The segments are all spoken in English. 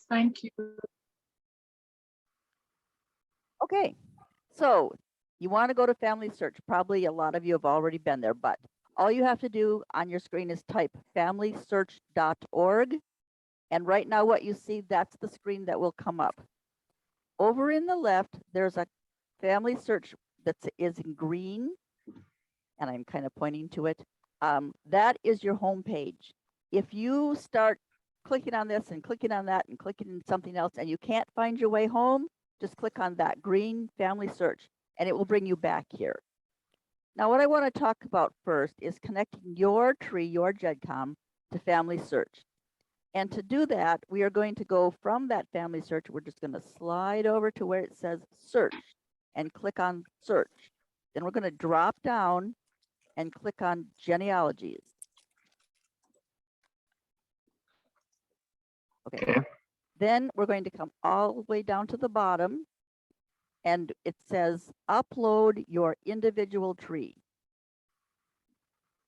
Thank you. Okay, so you want to go to Family Search. Probably a lot of you have already been there, but all you have to do on your screen is type FamilySearch.org. And right now what you see, that's the screen that will come up. Over in the left, there's a Family Search that is in green, and I'm kind of pointing to it. That is your home page. If you start clicking on this and clicking on that and clicking on something else and you can't find your way home, just click on that green Family Search and it will bring you back here. Now, what I want to talk about first is connecting your tree, your GEDCOM, to Family Search. And to do that, we are going to go from that Family Search. We're just going to slide over to where it says Search and click on Search. Then we're going to drop down and click on Genealogies. Okay. Then we're going to come all the way down to the bottom and it says upload your individual tree.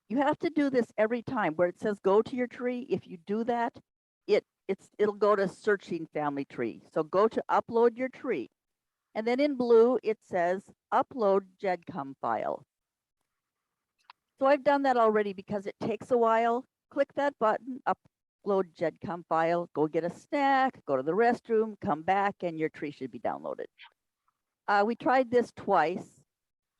You have to do this every time where it says go to your tree. If you do that, it'll go to searching family tree. So go to upload your tree. And then in blue, it says upload GEDCOM file. So I've done that already because it takes a while. Click that button, upload GEDCOM file, go get a snack, go to the restroom, come back, and your tree should be downloaded. We tried this twice,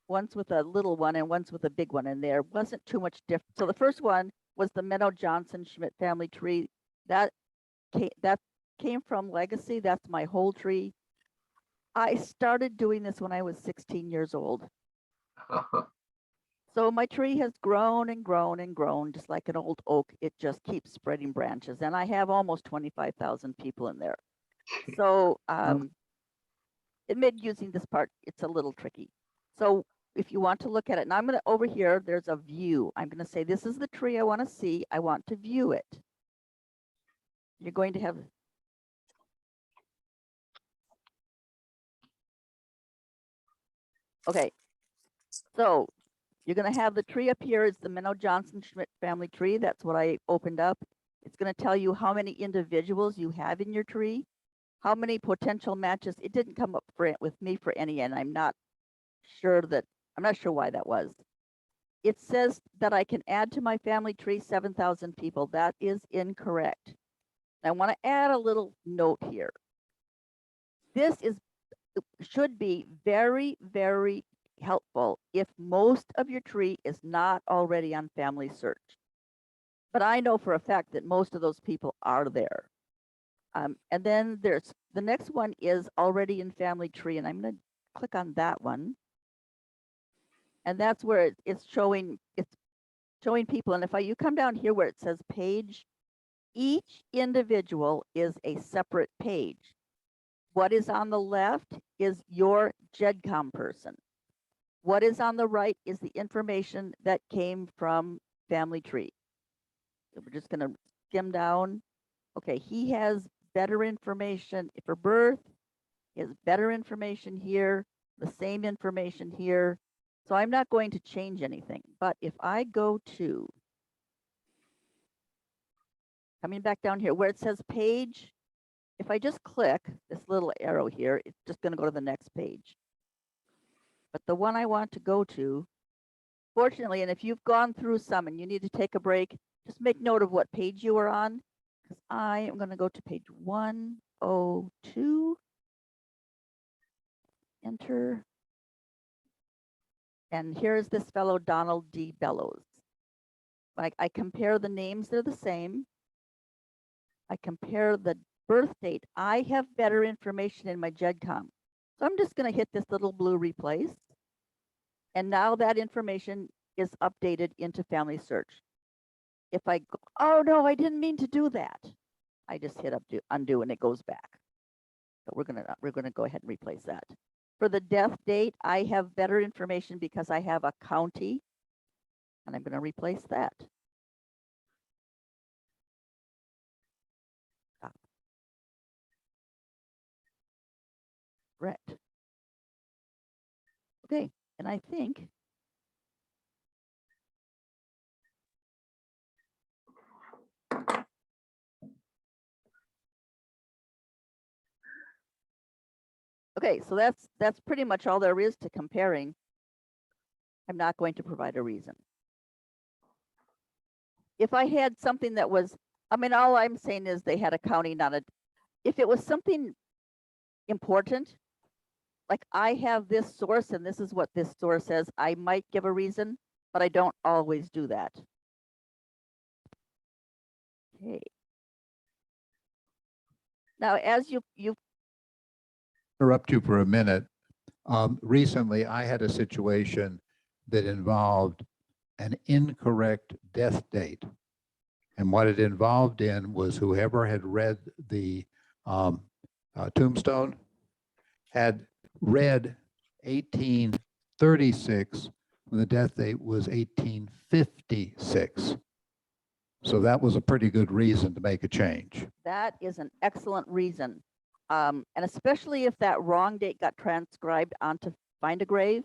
once with a little one and once with a big one, and there wasn't too much difference. So the first one was the Menno Johnson Schmidt family tree. That came from Legacy. That's my whole tree. I started doing this when I was 16 years old. So my tree has grown and grown and grown, just like an old oak. It just keeps spreading branches, and I have almost 25,000 people in there. So it made using this part, it's a little tricky. So if you want to look at it, and I'm going to, over here, there's a view. I'm going to say, this is the tree I want to see. I want to view it. You're going to have, okay. So you're going to have the tree up here is the Menno Johnson Schmidt family tree. That's what I opened up. It's going to tell you how many individuals you have in your tree, how many potential matches. It didn't come up with me for any, and I'm not sure why that was. It says that I can add to my family tree 7,000 people. That is incorrect. I want to add a little note here. This should be very, very helpful if most of your tree is not already on Family Search. But I know for a fact that most of those people are there. And then there's the next one is already in Family Tree, and I'm going to click on that one. And that's where it's showing people. And if you come down here where it says page, each individual is a separate page. What is on the left is your GEDCOM person. What is on the right is the information that came from Family Tree. So we're just going to skim down. Okay, he has better information for birth. He has better information here, the same information here. So I'm not going to change anything. But if I go to, coming back down here where it says page, if I just click this little arrow here, it's just going to go to the next page. But the one I want to go to, fortunately, and if you've gone through some and you need to take a break, just make note of what page you are on, because I am going to go to page 102. Enter. And here's this fellow, Donald D. Bellows. I compare the names, they're the same. I compare the birth date. I have better information in my GEDCOM. So I'm just going to hit this little blue replace. And now that information is updated into Family Search. If I go, oh no, I didn't mean to do that. I just hit undo and it goes back. So we're gonna go ahead and replace that. For the death date, I have better information because I have a county, and I'm going to replace that. Correct. Okay, and I think Okay, so that's pretty much all there is to comparing. I'm not going to provide a reason. If I had something that was, I mean, all I'm saying is they had a county, not a, if it was something important, like I have this source and this is what this source says, I might give a reason, but I don't always do that. Okay. Now, as you Interrupt you for a minute. Recently, I had a situation that involved an incorrect death date. And what it involved in was whoever had read the tombstone had read 1836 when the death date was 1856. So that was a pretty good reason to make a change. That is an excellent reason. And especially if that wrong date got transcribed onto Find a Grave,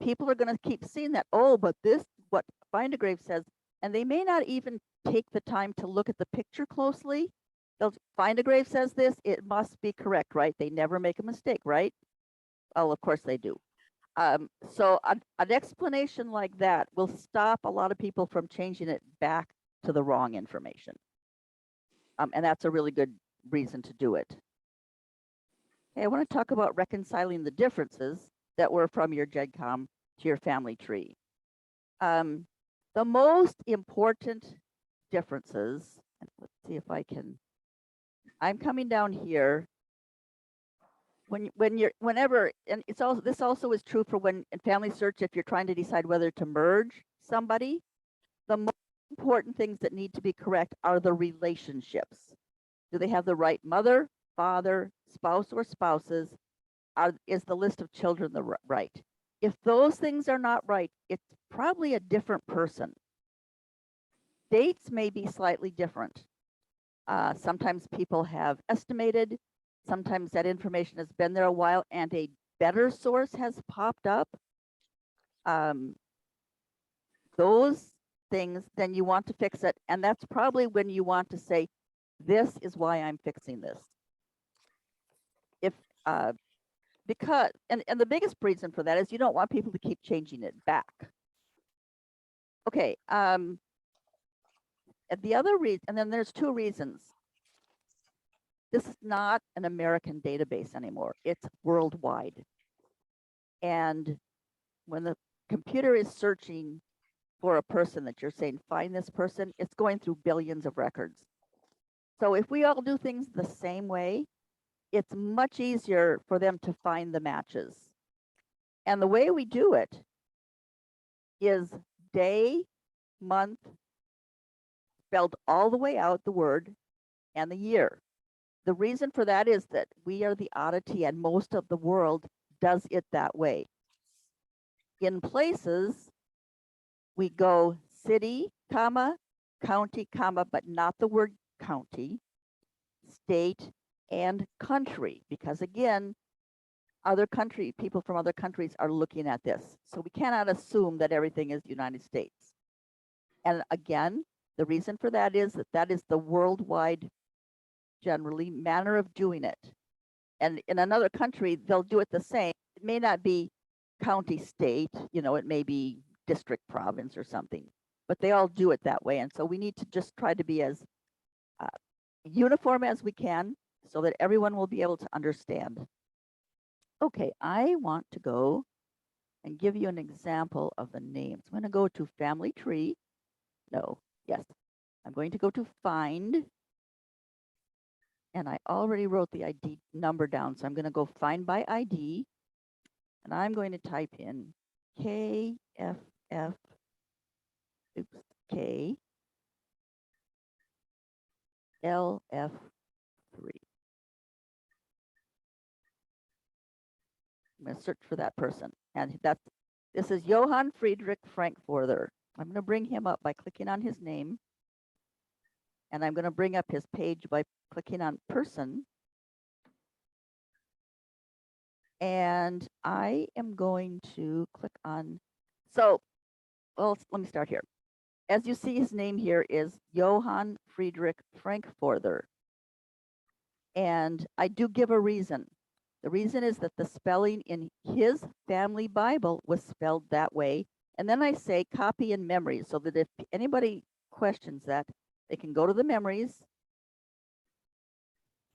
people are going to keep seeing that. Oh, but this, what Find a Grave says, and they may not even take the time to look at the picture closely. They'll Find a Grave says this, it must be correct, right? They never make a mistake, right? Well, of course they do. So an explanation like that will stop a lot of people from changing it back to the wrong information. And that's a really good reason to do it. Okay, I want to talk about reconciling the differences that were from your GEDCOM to your family tree. The most important differences, and let's see if I can, I'm coming down here. Whenever, and it's also, this also is true for when in FamilySearch, if you're trying to decide whether to merge somebody, the most important things that need to be correct are the relationships. Do they have the right mother, father, spouse, or spouses? Is the list of children the right? If those things are not right, it's probably a different person. Dates may be slightly different. Sometimes people have estimated, sometimes that information has been there a while and a better source has popped up. Those things, then you want to fix it. And that's probably when you want to say, this is why I'm fixing this. If because and the biggest reason for that is you don't want people to keep changing it back. Okay, and the other reason, and then there's two reasons. This is not an American database anymore. It's worldwide. And when the computer is searching for a person that you're saying, find this person, it's going through billions of records. So if we all do things the same way, it's much easier for them to find the matches. And the way we do it is day, month, spelled all the way out, the word, and the year. The reason for that is that we are the oddity and most of the world does it that way. In places, we go city, comma, county, comma, but not the word county, state, and country, because again, people from other countries are looking at this. So we cannot assume that everything is the United States. And again, the reason for that is the worldwide, generally, manner of doing it. And in another country, they'll do it the same. It may not be county, state, it may be district, province, or something, but they all do it that way. And so we need to just try to be as uniform as we can so that everyone will be able to understand. Okay, I want to go and give you an example of the names. I'm going to go to Family Tree. No, yes. I'm going to go to Find. And I already wrote the ID number down, so I'm going to go Find by ID. And I'm going to type in KFF, K, LF3. I'm going to search for that person. And this is Johann Friedrich Frankfurter. I'm going to bring him up by clicking on his name. And I'm going to bring up his page by clicking on person. And I am going to click on, well, let me start here. As you see, his name here is Johann Friedrich Frankfurter. And I do give a reason. The reason is that the spelling in his family Bible was spelled that way. And then I say copy in memories, so that if anybody questions that, they can go to the memories.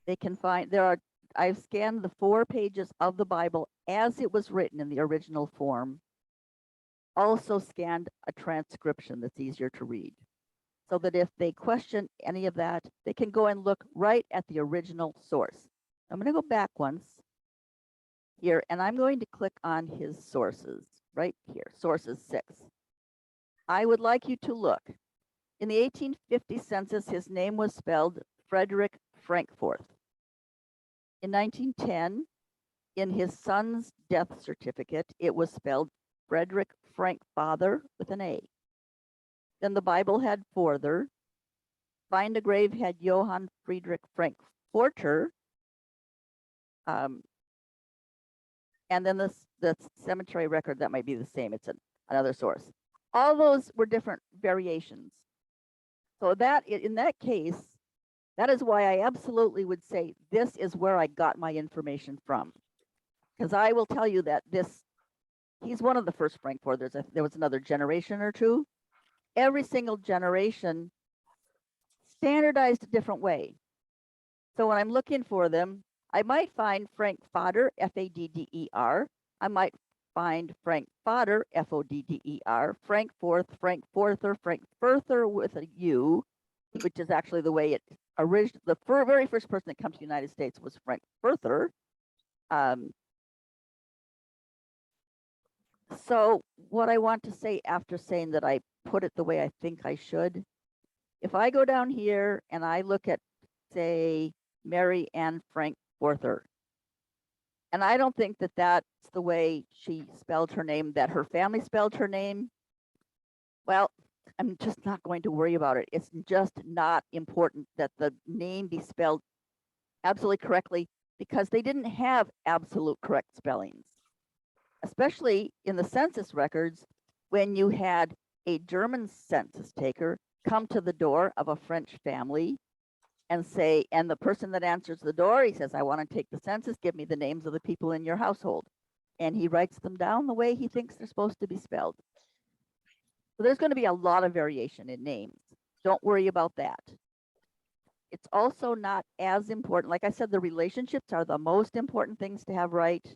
They can find, I've scanned the 4 pages of the Bible as it was written in the original form. Also scanned a transcription that's easier to read, so that if they question any of that, they can go and look right at the original source. I'm going to go back once here, and I'm going to click on his sources right here, sources 6. I would like you to look. In the 1850 census, his name was spelled Frederick Frankforth. In 1910, in his son's death certificate, it was spelled Frederick Frankfather with an A. Then the Bible had Forther. Find a Grave had Johann Friedrich Frankforter. And then the cemetery record, that might be the same. It's another source. All those were different variations. So that, in that case, that is why I absolutely would say this is where I got my information from. Because I will tell you that he's one of the first Frankforthers. There was another generation or two. Every single generation standardized a different way. So when I'm looking for them, I might find Frank Fodder, Fadder. I might find Frank Fodder, Fodder, Frank Forth, Frank Forther, Frank Further with a U, which is actually the way it originally, the very first person that comes to the United States was Frank Further. So what I want to say after saying that I put it the way I think I should, if I go down here and I look at, say, Mary Ann Frank Forther, and I don't think that that's the way she spelled her name, that her family spelled her name, well, I'm just not going to worry about it. It's just not important that the name be spelled absolutely correctly, because they didn't have absolute correct spellings, especially in the census records when you had a German census taker come to the door of a French family and say, and the person that answers the door, he says, I want to take the census, give me the names of the people in your household. And he writes them down the way he thinks they're supposed to be spelled. So there's going to be a lot of variation in names. Don't worry about that. It's also not as important. Like I said, the relationships are the most important things to have right.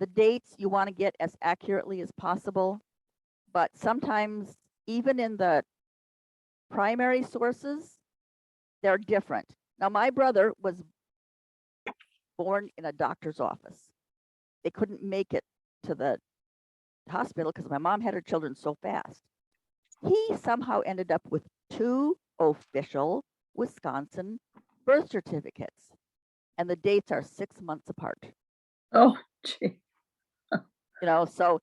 The dates you want to get as accurately as possible, but sometimes even in the primary sources, they're different. Now, my brother was born in a doctor's office. They couldn't make it to the hospital because my mom had her children so fast. He somehow ended up with 2 official Wisconsin birth certificates, and the dates are 6 months apart. Oh, gee. You know, so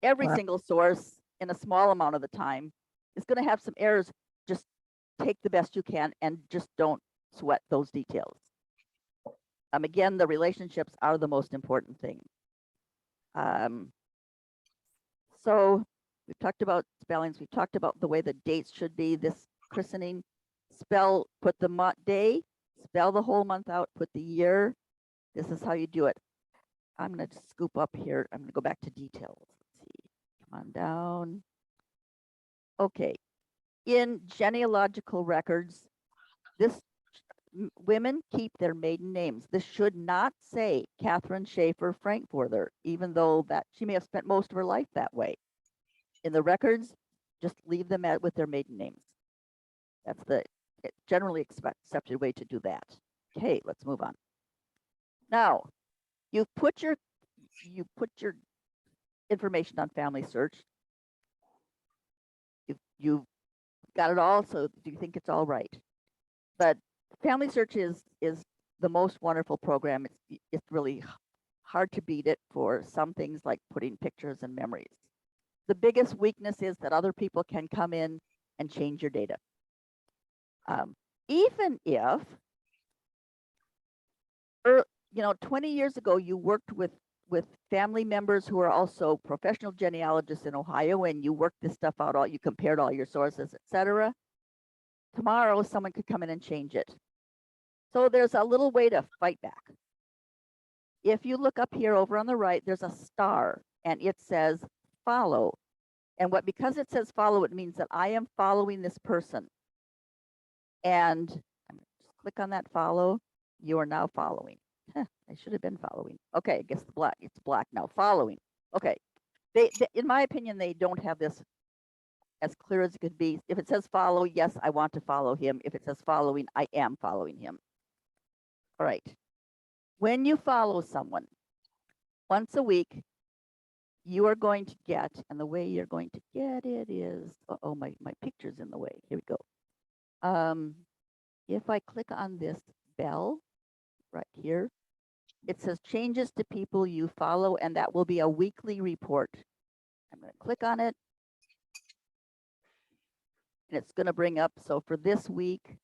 every Wow. single source in a small amount of the time is going to have some errors. Just take the best you can and just don't sweat those details. Again, the relationships are the most important thing. So we've talked about spellings. We've talked about the way the dates should be. This christening, put the day, spell the whole month out, put the year. This is how you do it. I'm going to scoop up here. I'm going to go back to details. Let's see. Come on down. Okay. In genealogical records, women keep their maiden names. This should not say Catherine Schaefer Frankforther, even though that she may have spent most of her life that way. In the records, just leave them with their maiden names. That's the generally accepted way to do that. Okay, let's move on. Now, you put your information on FamilySearch. You've got it all, so do you think it's all right? But FamilySearch is the most wonderful program. It's really hard to beat it for some things like putting pictures and memories. The biggest weakness is that other people can come in and change your data. Even if, 20 years ago, you worked with family members who are also professional genealogists in Ohio, and you worked this stuff out, you compared all your sources, etc. Tomorrow, someone could come in and change it. So there's a little way to fight back. If you look up here over on the right, there's a star and it says follow. And because it says follow, it means that I am following this person. And I'm gonna just click on that follow. You are now following. Huh, I should have been following. Okay, I guess it's black now. Following. Okay. They, in my opinion, they don't have this as clear as it could be. If it says follow, yes, I want to follow him. If it says following, I am following him. All right. When you follow someone once a week, you are going to get, and the way you're going to get it is, oh, my picture's in the way. Here we go. If I click on this bell right here, it says changes to people you follow, and that will be a weekly report. I'm going to click on it. And it's going to bring up, so for this week,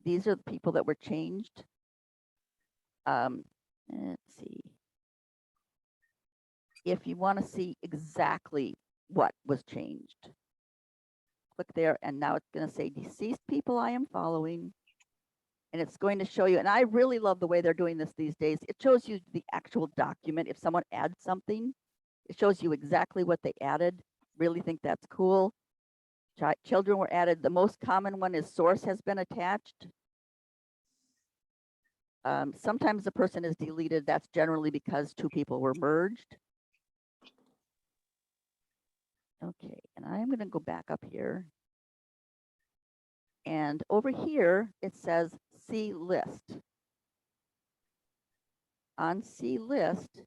these are the people that were changed. Let's see. If you want to see exactly what was changed, click there, and now it's going to say deceased people I am following. And it's going to show you, and I really love the way they're doing this these days. It shows you the actual document. If someone adds something, it shows you exactly what they added. Really think that's cool. Children were added. The most common one is source has been attached. Sometimes the person is deleted. That's generally because two people were merged. Okay, and I'm going to go back up here. And over here, it says see list. On see list,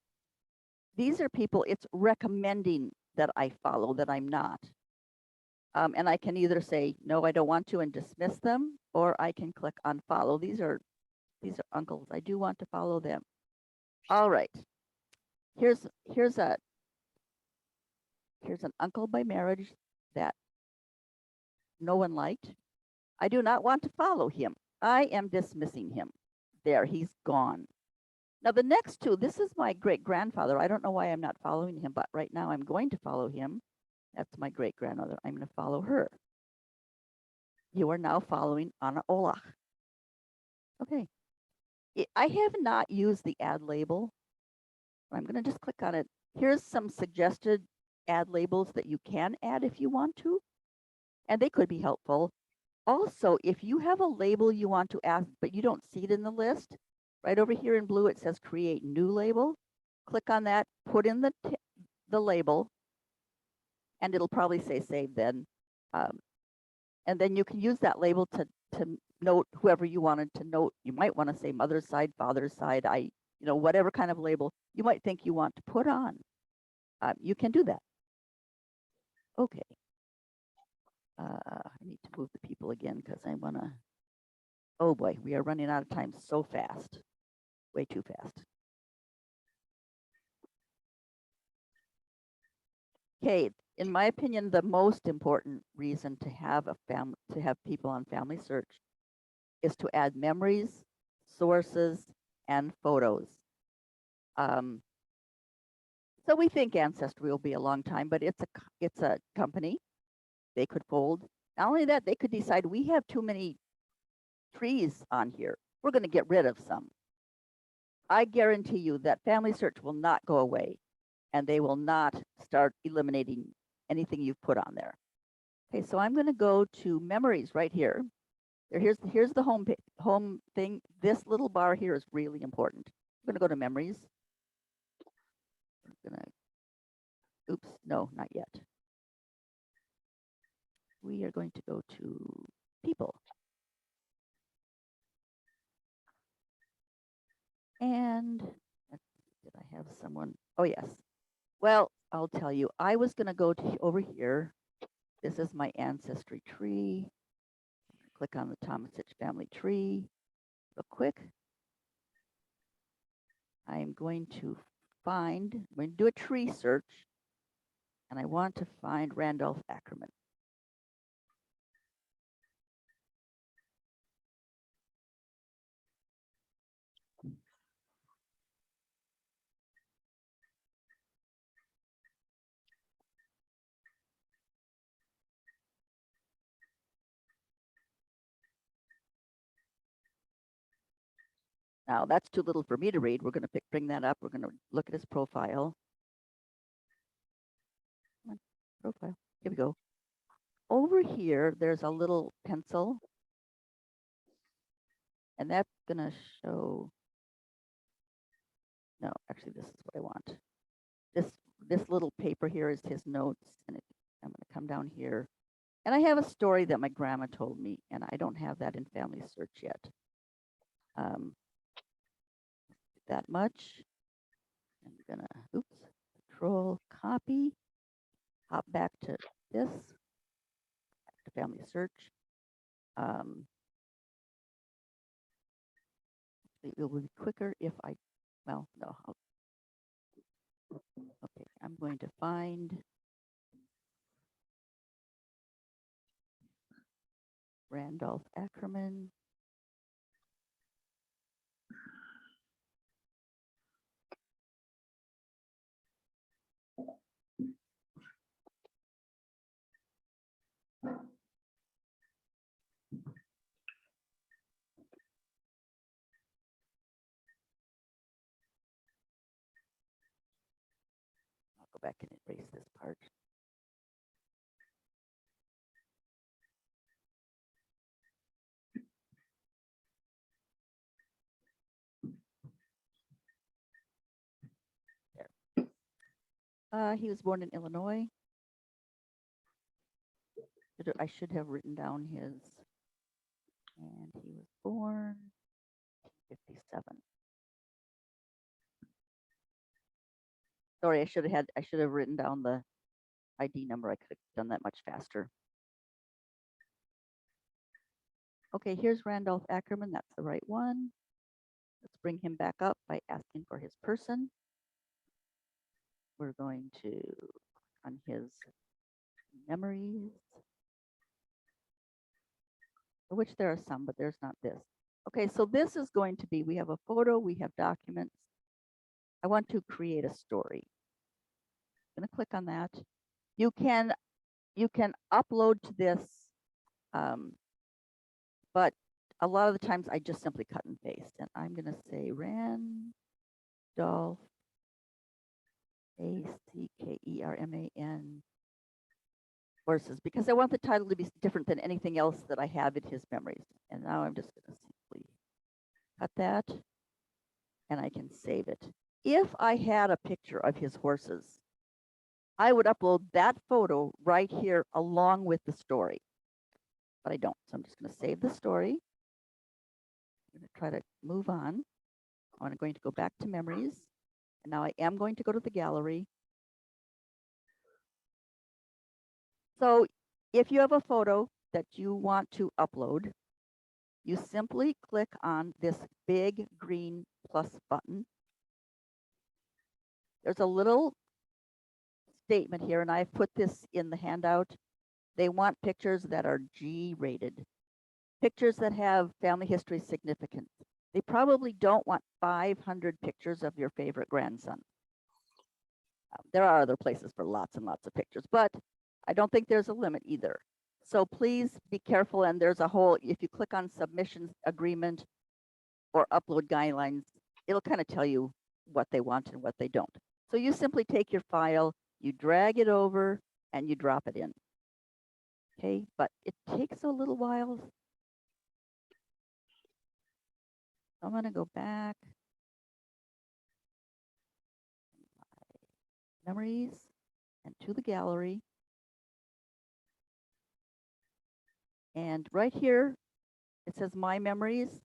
these are people it's recommending that I follow that I'm not. And I can either say, no, I don't want to and dismiss them, or I can click on follow. These are uncles. I do want to follow them. All right. Here's an uncle by marriage that no one liked. I do not want to follow him. I am dismissing him. There, he's gone. Now the next two, this is my great-grandfather. I don't know why I'm not following him, but right now I'm going to follow him. That's my great-grandmother. I'm going to follow her. You are now following Anna Olach. Okay. I have not used the add label. I'm going to just click on it. Here's some suggested add labels that you can add if you want to, and they could be helpful. Also, if you have a label you want to add, but you don't see it in the list, right over here in blue, it says create new label. Click on that, put in the label, and it'll probably say save then. And then you can use that label to note whoever you wanted to note. You might want to say mother's side, father's side, whatever kind of label you might think you want to put on. You can do that. Okay. I need to move the people again because I want to, oh boy, we are running out of time so fast, way too fast. Okay, in my opinion, the most important reason to have people on FamilySearch is to add memories, sources, and photos. So we think Ancestry will be a long time, but it's a company. They could fold. Not only that, they could decide we have too many trees on here. We're going to get rid of some. I guarantee you that FamilySearch will not go away, and they will not start eliminating anything you've put on there. Okay, so I'm going to go to memories right here. Here's the home thing. This little bar here is really important. I'm going to go to memories. I'm going to, oops, no, not yet. We are going to go to people. And did I have someone? Oh, yes. Well, I'll tell you, I was going to go to over here. This is my ancestry tree. Click on the FamilySearch Family Tree real quick. I'm going to do a tree search, and I want to find Randolph Ackerman. Now that's too little for me to read. We're going to bring that up. We're going to look at his profile. Come on, profile. Here we go. Over here, there's a little pencil. And that's going to show. No, actually, this is what I want. This little paper here is his notes. And I'm going to come down here. And I have a story that my grandma told me, and I don't have that in Family Search yet. That much. I'm gonna, oops, control copy, hop back to this, back to Family Search. It will be quicker if I, well, no. Okay, I'm going to find Randolph Ackerman. I'll go back and erase this part. There. He was born in Illinois. I should have written down his, and he was born 57. Sorry, I should have written down the ID number. I could have done that much faster. Okay, here's Randolph Ackerman. That's the right one. Let's bring him back up by asking for his person. We're going to click on his memories, which there are some, but there's not this. Okay, so this is going to be, we have a photo, we have documents. I want to create a story. I'm going to click on that. You can upload to this, but a lot of the times I just simply cut and paste. And I'm going to say Randolph, Ackerman horses, because I want the title to be different than anything else that I have in his memories. And now I'm just going to simply cut that, and I can save it. If I had a picture of his horses, I would upload that photo right here along with the story, but I don't. So I'm just going to save the story. I'm going to try to move on. I'm going to go back to memories, and now I am going to go to the gallery. So if you have a photo that you want to upload, you simply click on this big green plus button. There's a little statement here, and I've put this in the handout. They want pictures that are G-rated, pictures that have family history significance. They probably don't want 500 pictures of your favorite grandson. There are other places for lots and lots of pictures, but I don't think there's a limit either. So please be careful, and there's a whole, if you click on submissions agreement or upload guidelines, it'll kind of tell you what they want and what they don't. So you simply take your file, you drag it over, and you drop it in. Okay, but it takes a little while. I'm going to go back. Memories and to the gallery. And right here, it says my memories.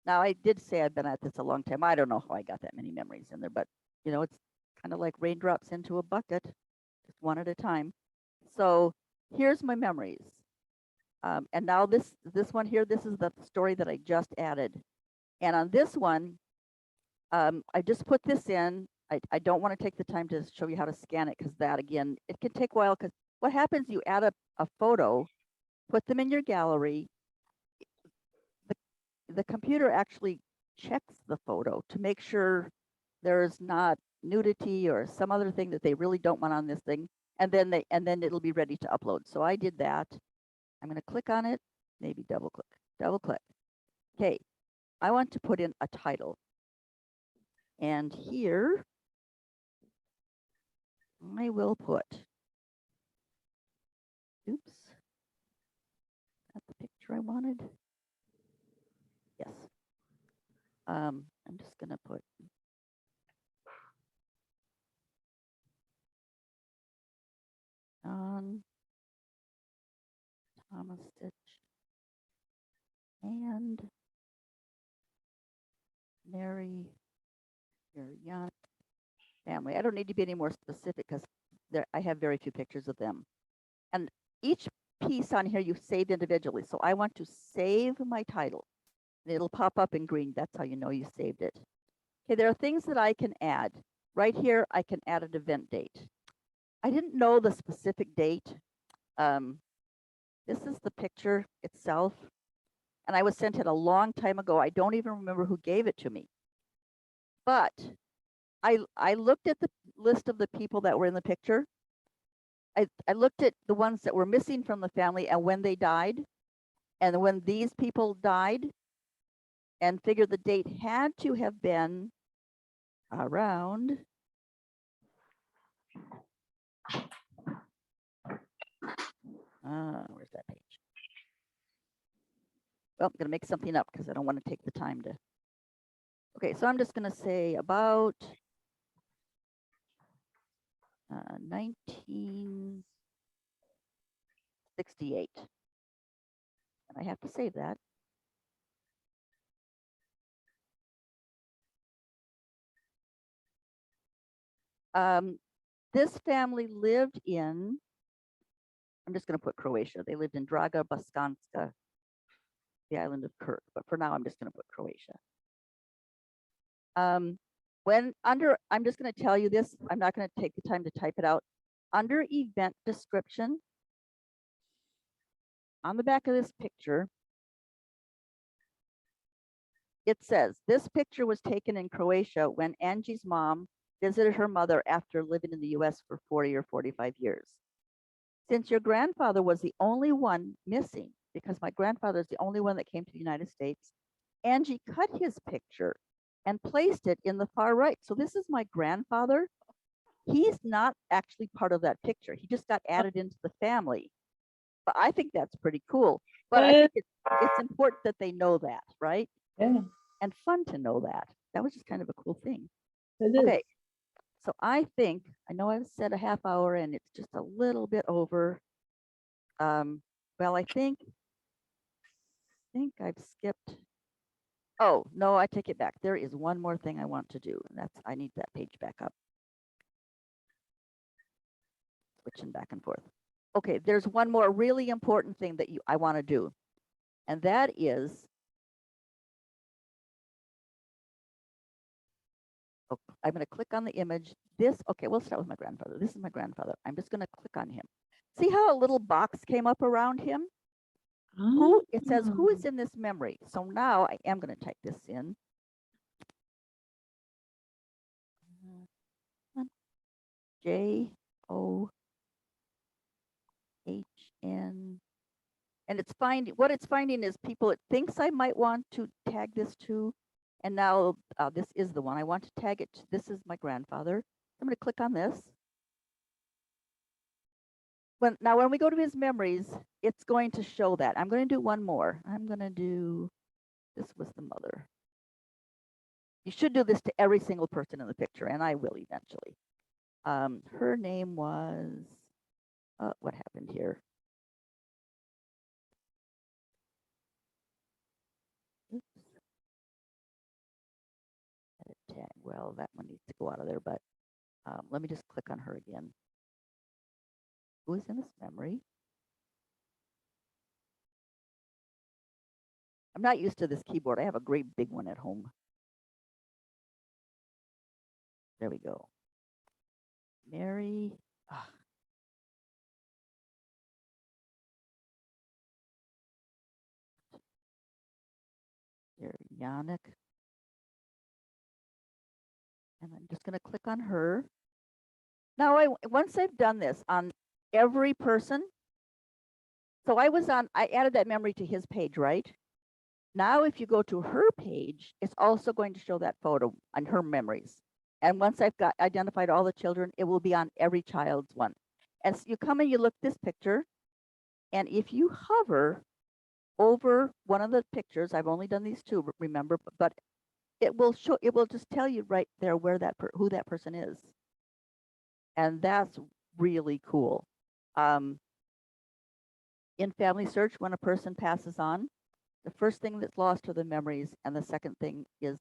Now, I did say I've been at this a long time. I don't know how I got that many memories in there, but you know, it's kind of like raindrops into a bucket, just one at a time. So here's my memories. And now this one here, this is the story that I just added. And on this one, I just put this in. I don't want to take the time to show you how to scan it, because that, again, it can take a while, because what happens, you add a photo, put them in your gallery. The computer actually checks the photo to make sure there's not nudity or some other thing that they really don't want on this thing, and then it'll be ready to upload. So I did that. I'm going to click on it, maybe double click. Okay, I want to put in a title. And here, I will put, oops, not the picture I wanted. Yes. I'm just gonna put John Thomas Stitch and Mary Jeanne family. I don't need to be any more specific because I have very few pictures of them. And each piece on here you saved individually. So I want to save my title. And it'll pop up in green. That's how you know you saved it. Okay, there are things that I can add. Right here, I can add an event date. I didn't know the specific date. This is the picture itself. And I was sent it a long time ago. I don't even remember who gave it to me. But I looked at the list of the people that were in the picture. I looked at the ones that were missing from the family and when they died. And when these people died, and figured the date had to have been around where's that page? Well, I'm gonna make something up because I don't want to take the time to. Okay, so I'm just gonna say about 1968. And I have to save that. This family lived in, I'm just going to put Croatia. They lived in Draga Baskanska, the island of Kirk. But for now, I'm just going to put Croatia. I'm just going to tell you this. I'm not going to take the time to type it out. Under event description, on the back of this picture, it says, this picture was taken in Croatia when Angie's mom visited her mother after living in the US for 40 or 45 years. Since your grandfather was the only one missing, because my grandfather is the only one that came to the United States, Angie cut his picture and placed it in the far right. So this is my grandfather. He's not actually part of that picture. He just got added into the family. But I think that's pretty cool. But I think it's important that they know that, right? Yeah, And fun to know that. That was just kind of a cool thing. it is. Okay, so I think, I know I've said a half hour and it's just a little bit over. Well, I think I've skipped. Oh, no, I take it back. There is one more thing I want to do. And that's, I need that page back up. Switching back and forth. Okay, there's one more really important thing that I want to do. And that is, I'm going to click on the image. Okay, we'll start with my grandfather. This is my grandfather. I'm just going to click on him. See how a little box came up around him? It says, who is in this memory? So now I am going to type this in. John. And it's what it's finding is people it thinks I might want to tag this to. And now this is the one I want to tag it to. This is my grandfather. I'm going to click on this. When we go to his memories, it's going to show that. I'm going to do one more. I'm going to do, this was the mother. You should do this to every single person in the picture, and I will eventually. Her name was, what happened here? Oops. Edit tag. Well, that one needs to go out of there, but let me just click on her again. Who is in this memory? I'm not used to this keyboard. I have a great big one at home. There we go. Mary. There, Yannick. And I'm just going to click on her. Now, once I've done this on every person, so I added that memory to his page, right? Now, if you go to her page, it's also going to show that photo on her memories. And once I've got identified all the children, it will be on every child's one. As you come and you look this picture, and if you hover over one of the pictures, I've only done these two, remember, but it will show, it will just tell you right there where who that person is. And that's really cool. In Family Search, when a person passes on, the first thing that's lost are the memories, and the second thing is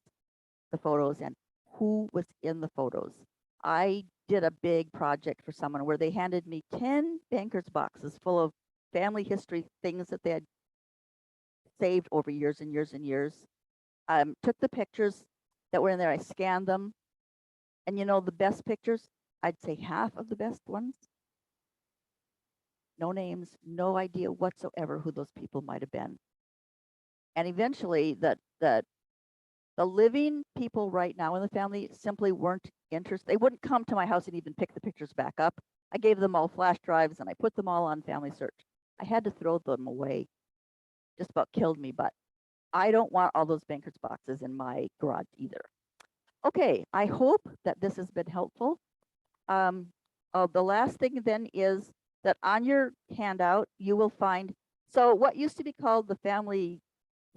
the photos and who was in the photos. I did a big project for someone where they handed me 10 banker's boxes full of family history things that they had saved over years and years and years. Took the pictures that were in there, I scanned them, and you know the best pictures, I'd say half of the best ones, no names, no idea whatsoever who those people might have been. And eventually the living people right now in the family simply weren't interested. They wouldn't come to my house and even pick the pictures back up. I gave them all flash drives and I put them all on Family Search. I had to throw them away. Just about killed me, but I don't want all those bankers boxes in my garage either. Okay, I hope that this has been helpful. The last thing then is that on your handout, you will find, so what used to be called the Family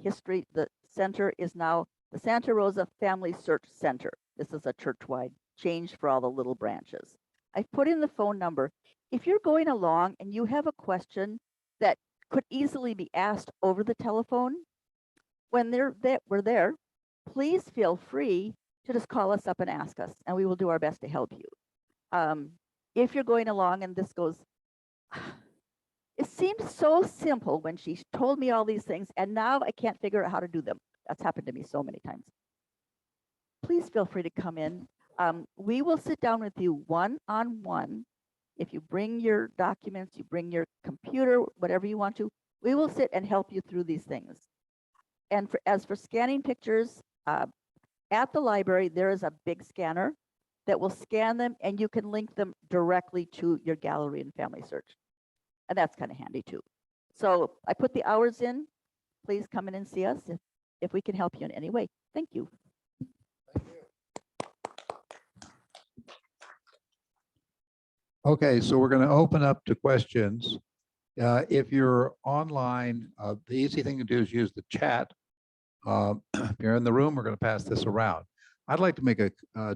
History, the center is now the Santa Rosa Family Search Center. This is a church-wide change for all the little branches. I've put in the phone number. If you're going along and you have a question that could easily be asked over the telephone, when we're there, please feel free to just call us up and ask us, and we will do our best to help you. If you're going along and this goes, it seemed so simple when she told me all these things, and now I can't figure out how to do them. That's happened to me so many times. Please feel free to come in. We will sit down with you one-on-one. If you bring your documents, you bring your computer, whatever you want to, we will sit and help you through these things. And as for scanning pictures, at the library, there is a big scanner that will scan them, and you can link them directly to your gallery in Family Search. And that's kind of handy too. So I put the hours in. Please come in and see us if we can help you in any way. Thank you. Okay, so we're going to open up to questions. If you're online, the easy thing to do is use the chat. If you're in the room, we're going to pass this around. I'd like to make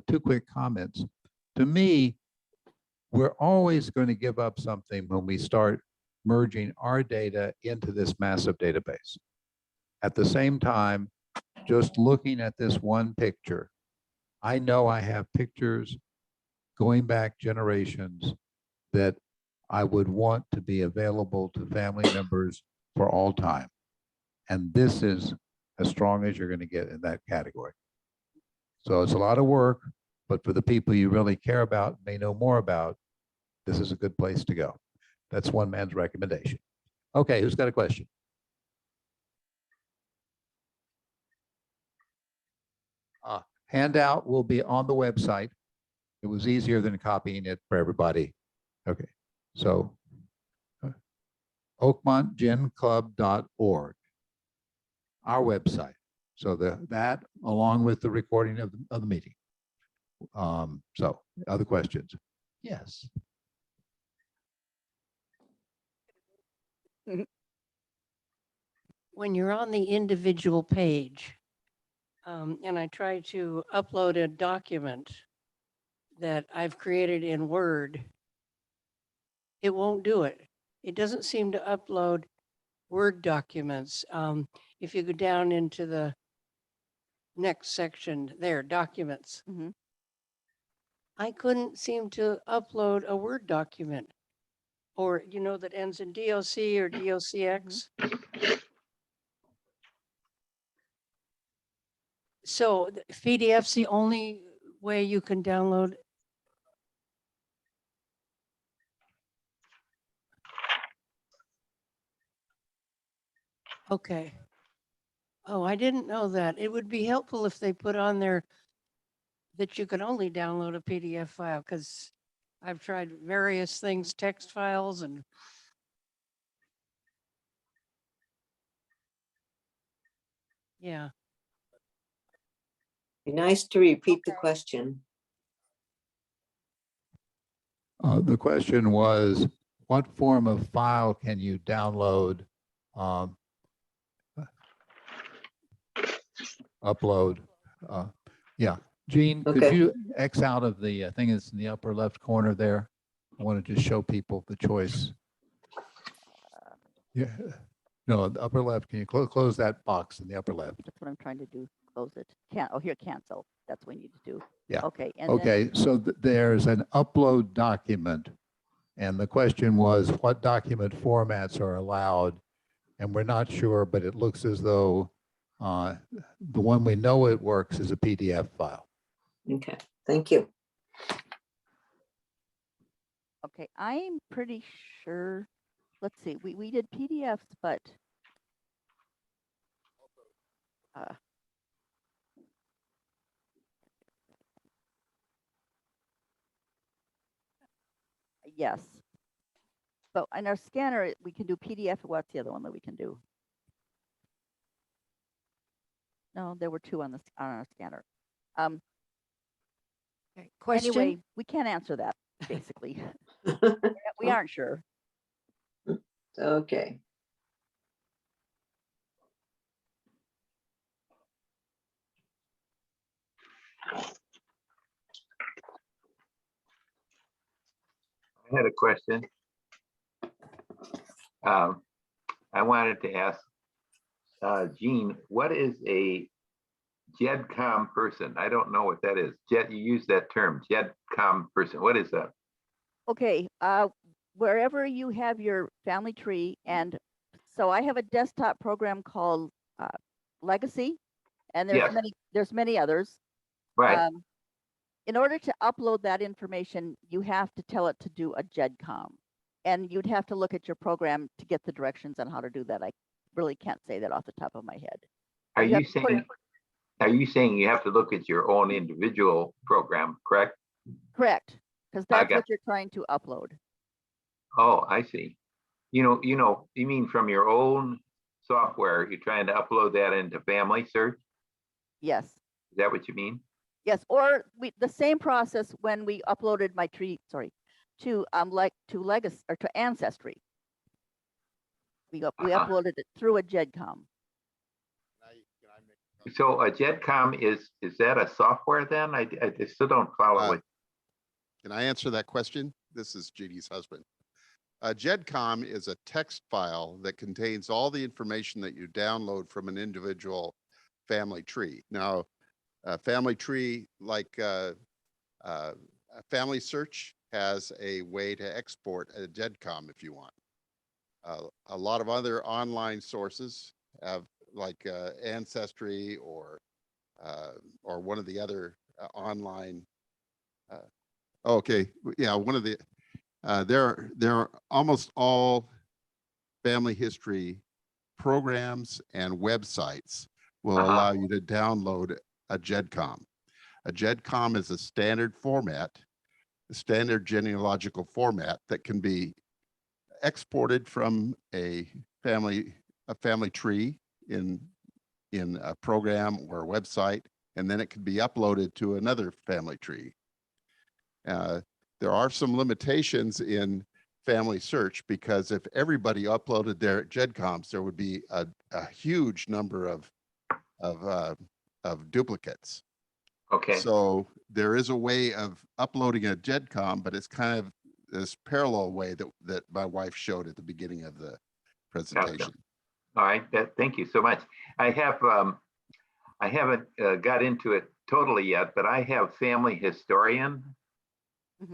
two quick comments. To me, we're always going to give up something when we start merging our data into this massive database. At the same time, just looking at this one picture, I know I have pictures going back generations that I would want to be available to family members for all time. And this is as strong as you're going to get in that category. So it's a lot of work, but for the people you really care about, may know more about, this is a good place to go. That's one man's recommendation. Okay, who's got a question? Handout will be on the website. It was easier than copying it for everybody. Okay, so oakmontgenclub.org, our website. So that along with the recording of the meeting. So other questions? Yes. When you're on the individual page, and I try to upload a document that I've created in Word, it won't do it. It doesn't seem to upload Word documents. If you go down into the next section there, documents, Mhm. I couldn't seem to upload a Word document, or that ends in DOC or DOCX. So the PDF's the only way you can download. Okay. Oh, I didn't know that. It would be helpful if they put on there that you can only download a PDF file, because I've tried various things, text files, and Yeah. Be nice to repeat the question. The question was, what form of file can you download, um, upload? Yeah, Jeanne, could Okay. you X out of the thing that's in the upper left corner there? I want to just show people the choice. Yeah, no, the upper left. Can you close that box in the upper left? That's what I'm trying to do. Close it. Can't, oh, here, cancel. That's what we need to do. Yeah. Okay. And then, Okay, so there's an upload document. And the question was, what document formats are allowed? And we're not sure, but it looks as though the one we know it works is a PDF file. Okay, thank you. okay, I'm pretty sure, let's see, we did PDFs, but yes. But in our scanner, we can do PDF. What's the other one that we can do? No, there were two on the on our scanner. Okay, question? Anyway, we can't answer that, basically. We aren't sure. Okay. I had a question. I wanted to ask Jeanne, what is a JEDCOM person? I don't know what that is. You use that term, JEDCOM person. What is that? Okay, wherever you have your family tree, and so I have a desktop program called Legacy, and Yes. there's many others. Right. In order to upload that information, you have to tell it to do a JEDCOM, and you'd have to look at your program to get the directions on how to do that. I really can't say that off the top of my head. Are you have you to put it- saying you have to look at your own individual program, correct? Correct, because that's got what you're trying to upload. Oh, I see. You mean from your own software, you're trying to upload that into FamilySearch? Yes. Is that what you mean? Yes, or the same process when we uploaded my tree, sorry, to Legacy or to Ancestry. We uploaded it through a JEDCOM. So a JEDCOM is that a software then? I still don't follow it. Can I answer that question? This is Judy's husband. A JEDCOM is a text file that contains all the information that you download from an individual family tree. Now, a family tree like FamilySearch has a way to export a JEDCOM if you want. A lot of other online sources have like Ancestry or one of the other online. Okay, yeah, one of the there are almost all family history programs and websites will allow you to download a JEDCOM. A JEDCOM is a standard format, a standard genealogical format that can be exported from a family tree in a program or a website, and then it can be uploaded to another family tree. There are some limitations in FamilySearch because if everybody uploaded their JEDCOMs, there would be a huge number of duplicates. Okay. So there is a way of uploading a JEDCOM, but it's kind of this parallel way that my wife showed at the beginning of the presentation. All right. Thank you so much. I haven't got into it totally yet, but I have Family Historian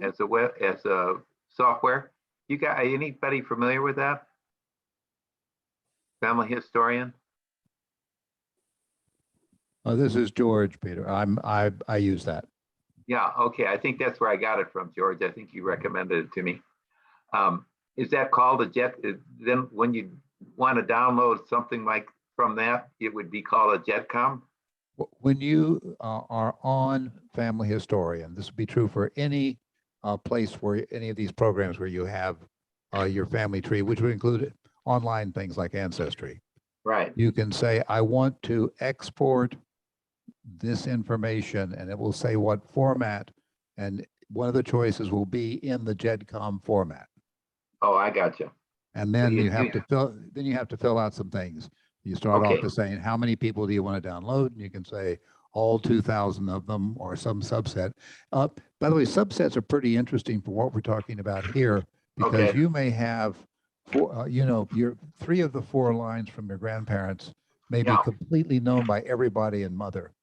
as a software. You got anybody familiar with that? Family Historian? This is George, Peter. I use that. Yeah, okay. I think that's where I got it from, George. I think you recommended it to me. Is that called a then when you want to download something like from that, it would be called a JEDCOM? When you are on Family Historian, this would be true for any place where any of these programs where you have your family tree, which would include online things like Ancestry. Right. You can say, I want to export this information, and it will say what format. And one of the choices will be in the GEDCOM format. Oh, I got you. And then you- you have you- to fill out some things. You start off Okay. by saying, how many people do you want to download? And you can say all 2,000 of them or some subset. By the way, subsets are pretty interesting for what we're talking about here, because Okay. you may have four, your 3 of the 4 lines from your grandparents may be Yeah. completely known by everybody and mother.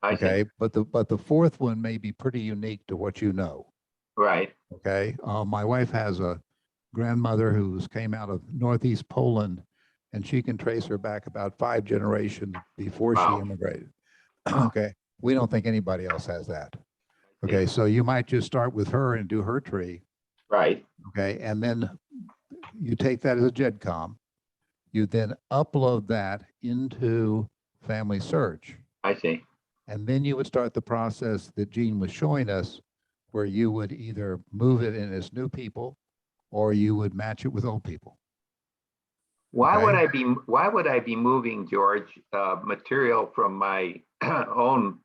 I see. Okay. But the 4th one may be pretty unique to what you know. Right. Okay. My wife has a grandmother who came out of Northeast Poland, and she can trace her back about 5 generations before she Wow. immigrated. Wow. Okay. We don't think anybody else has that. Okay. So you might just start with her and do her tree. Right. Okay. And then you take that as a GEDCOM. You then upload that into Family Search. I see. And then you would start the process that Jeanne was showing us, where you would either move it in as new people or you would match it with old people. Why would Okay. I be moving, George, material from my own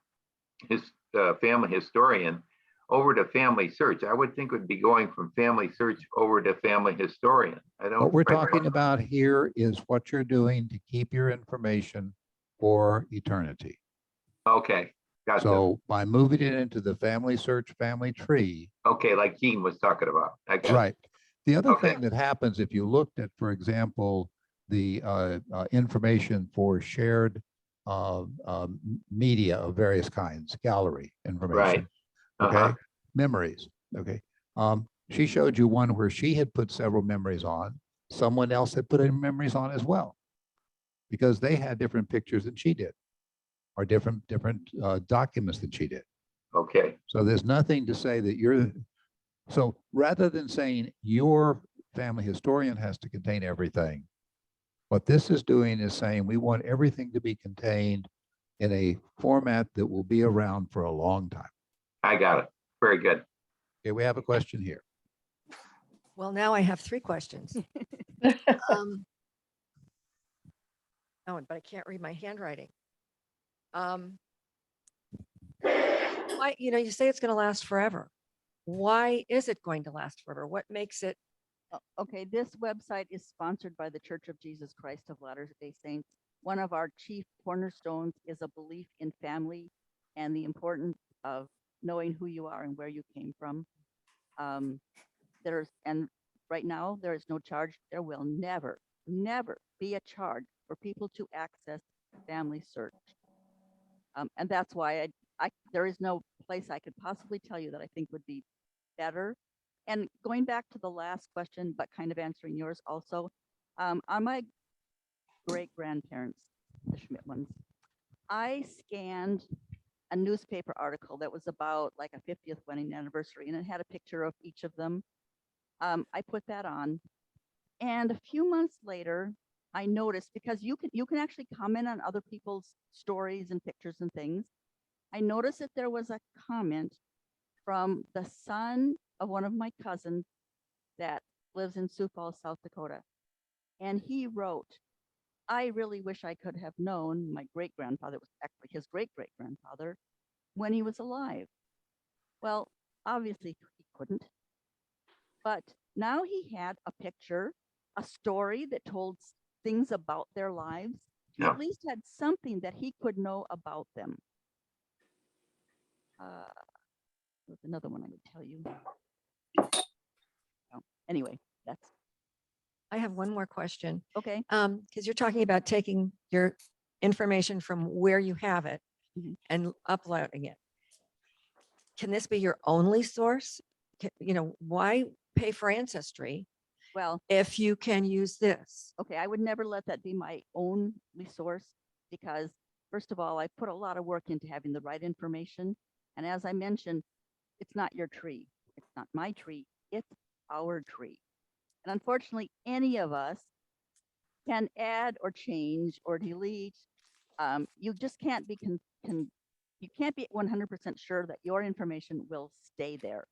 family historian over to Family Search? I would think it would be going from Family Search over to Family Historian. I don't. What we're talking about here is what you're doing to keep your information for eternity. Okay, gotcha. So by moving it into the Family Search Family Tree, Okay, like Jeanne was talking about. I got it. right. The other Okay. thing that happens if you looked at, for example, the information for shared media of various kinds, gallery information, Right. okay, Uh-huh. memories, okay. She showed you one where she had put several memories on. Someone else had put in memories on as well, because they had different pictures than she did, or different documents than she did. Okay. So there's nothing to say that you're. So rather than saying your family historian has to contain everything, what this is doing is saying we want everything to be contained in a format that will be around for a long time. I got it. Very good. Okay, we have a question here. Well, now I have 3 questions. Um, Oh, but I can't read my handwriting. Why, you say it's going to last forever. Why is it going to last forever? What makes it? Okay, this website is sponsored by the Church of Jesus Christ of Latter-day Saints. One of our chief cornerstones is a belief in family and the importance of knowing who you are and where you came from. And right now there is no charge. There will never be a charge for people to access Family Search. And that's why there is no place I could possibly tell you that I think would be better. And going back to the last question, but kind of answering yours also, on my great grandparents, the Schmidt ones, I scanned a newspaper article that was about like a 50th wedding anniversary, and it had a picture of each of them. I put that on, and a few months later, I noticed, because you can actually comment on other people's stories and pictures and things. I noticed that there was a comment from the son of one of my cousins that lives in Sioux Falls, South Dakota. And he wrote, I really wish I could have known my great-grandfather was actually his great-great-grandfather when he was alive. Well, obviously he couldn't, but now he had a picture, a story that told things about their lives. He Yeah. at least had something that he could know about them. There's another one I would tell you. Oh, anyway, that's I have one more question. okay. Because you're talking about taking your information from where you have it Mhm. and uploading it. Can this be your only source? Why pay for Ancestry Well, if you can use this? okay, I would never let that be my only source, because first of all, I put a lot of work into having the right information. And as I mentioned, it's not your tree. It's not my tree. It's our tree. And unfortunately, any of us can add or change or delete. You just can't be you can't be 100% sure that your information will stay there.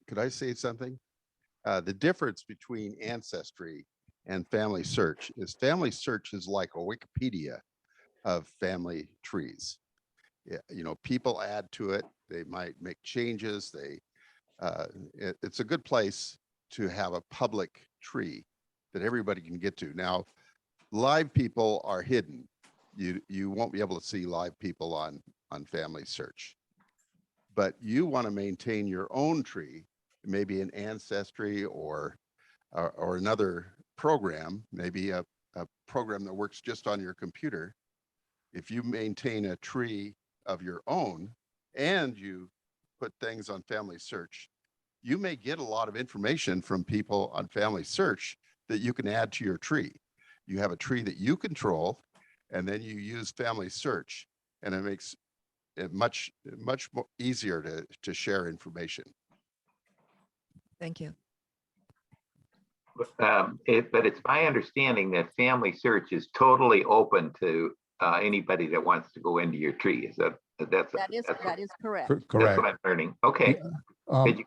Could I say something? The difference between Ancestry and FamilySearch is FamilySearch is like a Wikipedia of family trees. Yeah, you know, people add to it, they might make changes, it's a good place to have a public tree that everybody can get to. Now, live people are hidden. You won't be able to see live people on FamilySearch. But you want to maintain your own tree, maybe an Ancestry or another program, maybe a program that works just on your computer. If you maintain a tree of your own and you put things on FamilySearch, you may get a lot of information from people on FamilySearch that you can add to your tree. You have a tree that you control, and then you use FamilySearch, and it makes it much more easier to share information. Thank you. But it's my understanding that FamilySearch is totally open to anybody that wants to go into your tree. Is that's That is correct. that's Correct. what I'm learning. Okay. Um,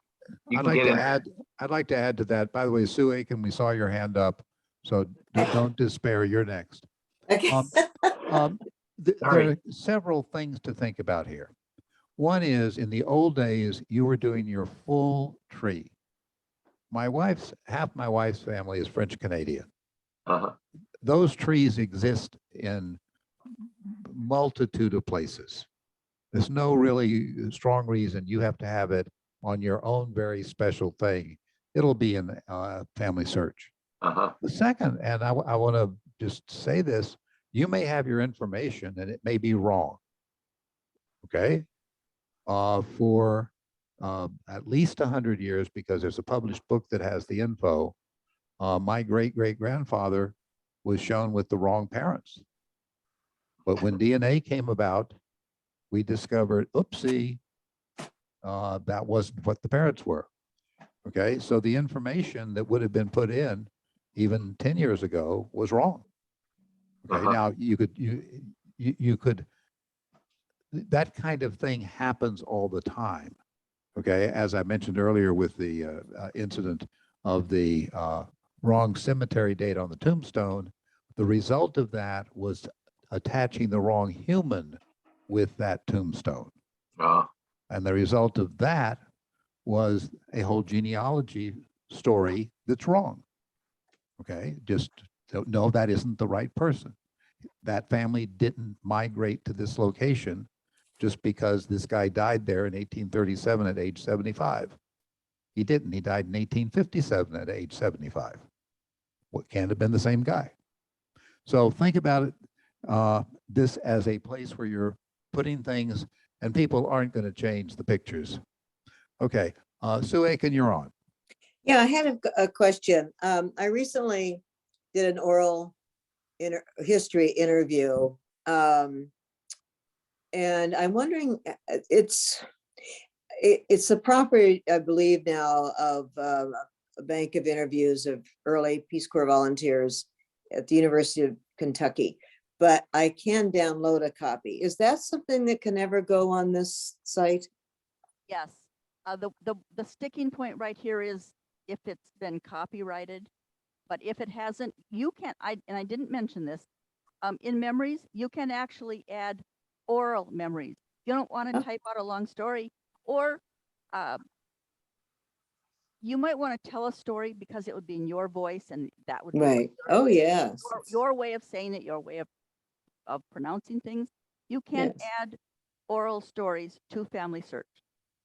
You I'd can like get to in. I'd like to add to that. By the way, Sue Aiken, we saw your hand up, so don't despair. You're next. Okay. There Sorry. are several things to think about here. One is, in the old days, you were doing your full tree. Half my wife's family is French Canadian. Uh-huh. Those trees exist in multitude of places. There's no really strong reason you have to have it on your own very special thing. It'll be in FamilySearch. Uh-huh. The second, and I want to just say this, you may have your information and it may be wrong. Okay. For at least 100 years, because there's a published book that has the info, my great-great-grandfather was shown with the wrong parents. But when DNA came about, we discovered, oopsie, that wasn't what the parents were. Okay, so the information that would have been put in even 10 years ago was wrong. Okay, now you could, that kind of thing happens all the time. Okay, as I mentioned earlier with the incident of the wrong cemetery date on the tombstone, the result of that was attaching the wrong human with that tombstone. And the result of that was a whole genealogy story that's wrong. Okay, just no, that isn't the right person. That family didn't migrate to this location just because this guy died there in 1837 at age 75. He didn't. He died in 1857 at age 75. What can't have been the same guy. So think about it, this as a place where you're putting things, and people aren't going to change the pictures. Okay, Sue Aiken, you're on. Yeah, I had a question. I recently did an oral history interview. And I'm wondering, it's the property, I believe now, of a bank of interviews of early Peace Corps volunteers at the University of Kentucky, but I can download a copy. Is that something that can ever go on this site? Yes. The sticking point right here is if it's been copyrighted, but if it hasn't, you can, and I didn't mention this, in memories, you can actually add oral memories. You don't want to type out a long story, or you might want to tell a story because it would be in your voice, and that would be Right. Oh, yes. your way of saying it, your way of pronouncing things. You can Yes. add oral stories to FamilySearch.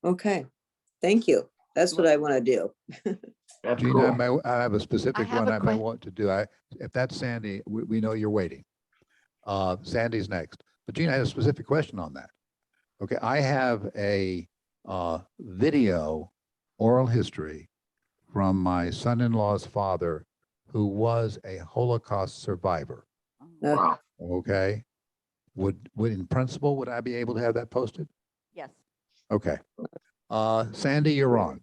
Okay. Thank you. That's what I want to do. That's Gina, cool. I have a specific have one a I may want to do. If that's Sandy, we know you're waiting. Sandy's next. But Gina, I had a specific question on that. Okay, I have a video oral history from my son-in-law's father, who was a Holocaust survivor. Wow. Okay, would in principle, would I be able to have that posted? Yes. Okay. Sandy, you're on.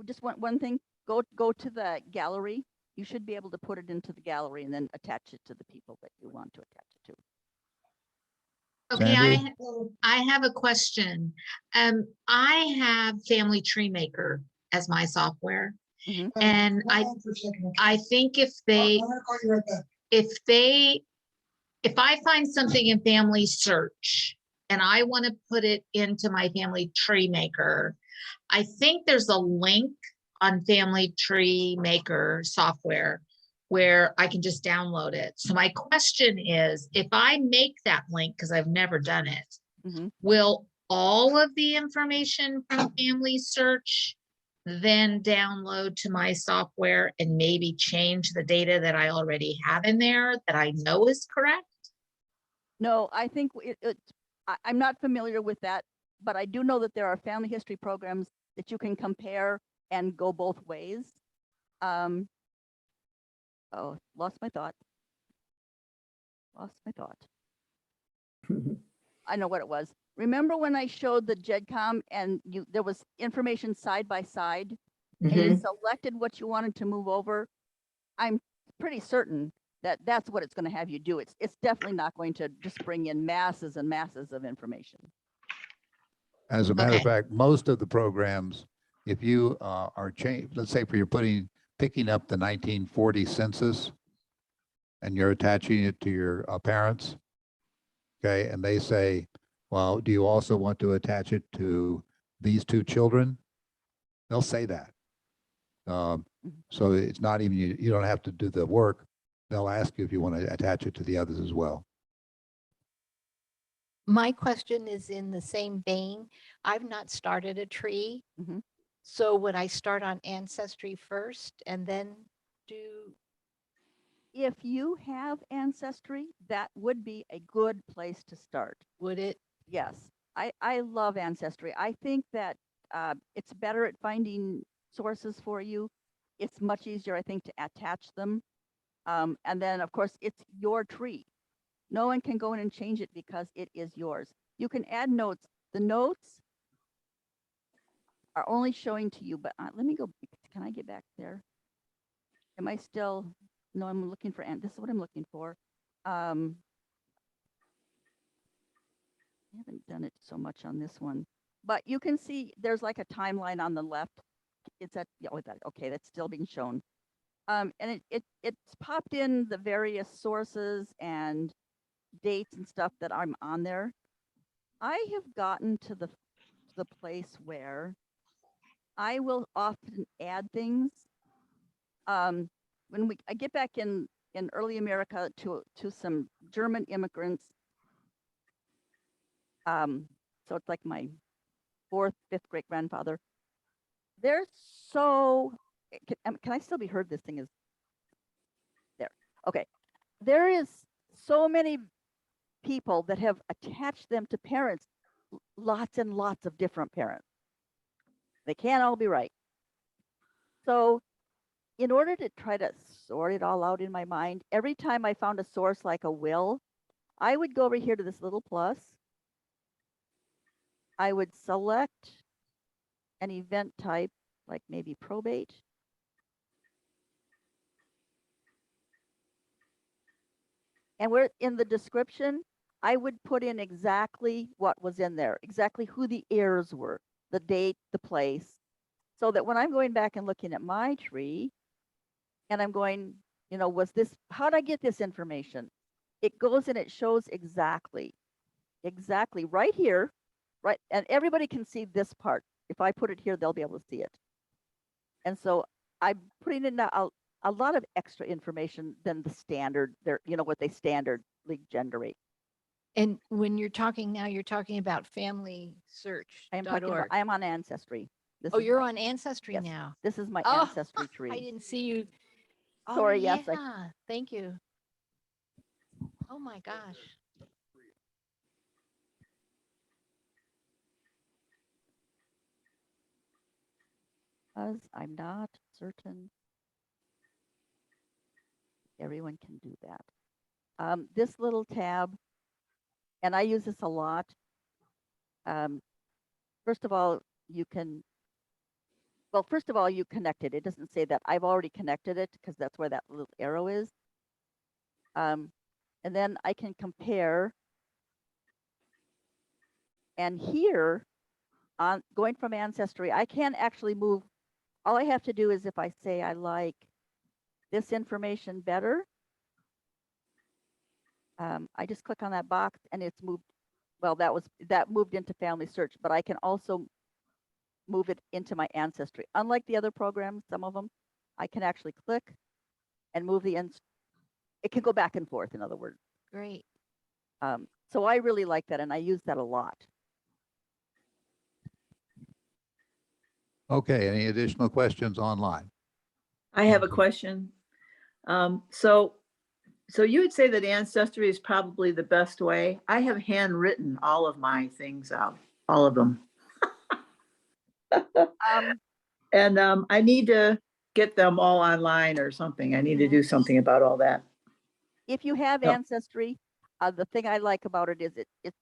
Just one thing, go to the gallery. You should be able to put it into the gallery and then attach it to the people that you want to attach it to. Okay, Sandy? I have a question. I have Family Tree Maker as my software, Mhm. And I think if I find something in Family Search and I want to put it into my Family Tree Maker, I think there's a link on Family Tree Maker software where I can just download it. So my question is, if I make that link, because I've never done it, Mhm. will all of the information from Family Search then download to my software and maybe change the data that I already have in there that I know is correct? No, I think I'm not familiar with that, but I do know that there are family history programs that you can compare and go both ways. Oh, lost my thought. Lost my thought. I know what it was. Remember when I showed the GEDCOM and there was information side by side and you Mhm. selected what you wanted to move over? I'm pretty certain that that's what it's going to have you do. It's definitely not going to just bring in masses and masses of information. As a matter of Okay. fact, most of the programs, if you are changed, let's say for you're picking up the 1940 census and you're attaching it to your parents, okay, and they say, well, do you also want to attach it to these two children? They'll say that. So it's not even, you don't have to do the work. They'll ask you if you want to attach it to the others as well. My question is in the same vein. I've not started a tree. Mhm. So would I start on Ancestry first and then do, If you have Ancestry, that would be a good place to start. would it? Yes, I love Ancestry. I think that it's better at finding sources for you. It's much easier, I think, to attach them. And then, of course, it's your tree. No one can go in and change it because it is yours. You can add notes. The notes are only showing to you, but let me go. Can I get back there? Am I still? No, I'm looking for, this is what I'm looking for. I haven't done it so much on this one, but you can see there's like a timeline on the left. It's at, okay, that's still being shown. And it's popped in the various sources and dates and stuff that I'm on there. I have gotten to the place where I will often add things. When I get back in early America to some German immigrants, so it's like my 4th, 5th great grandfather. They're so, can I still be heard? This thing is there. Okay. There is so many people that have attached them to parents, lots and lots of different parents. They can't all be right. So in order to try to sort it all out in my mind, every time I found a source like a will, I would go over here to this little plus. I would select an event type, like maybe probate. And where in the description, I would put in exactly what was in there, exactly who the heirs were, the date, the place, so that when I'm going back and looking at my tree and I'm going, was this, how'd I get this information? It goes and it shows exactly right here, right? And everybody can see this part. If I put it here, they'll be able to see it. And so I'm putting in a lot of extra information than the standard, what they standardly generate. And when you're talking now, you're talking about FamilySearch.org. I am on Ancestry. Oh, you're on Ancestry yes, now. This is my Oh, Ancestry tree. I didn't see you. Oh, Sorry, yeah. yes, Thank you. Oh my gosh. Because I'm not certain everyone can do that. This little tab, and I use this a lot. First of all, you connect it. It doesn't say that. I've already connected it because that's where that little arrow is. And then I can compare. And here, on going from Ancestry, I can actually move all I have to do is if I say I like this information better, I just click on that box and it's moved. Well, that moved into Family Search, but I can also move it into my Ancestry. Unlike the other programs, some of them, I can actually click and move it can go back and forth, in other words. Great. So I really like that, and I use that a lot. Okay, any additional questions online? I have a question. So you would say that Ancestry is probably the best way. I have handwritten all of my things out, all of them. And I need to get them all online or something. I need to do something about all that. If you have Yep. Ancestry, the thing I like about it is it's at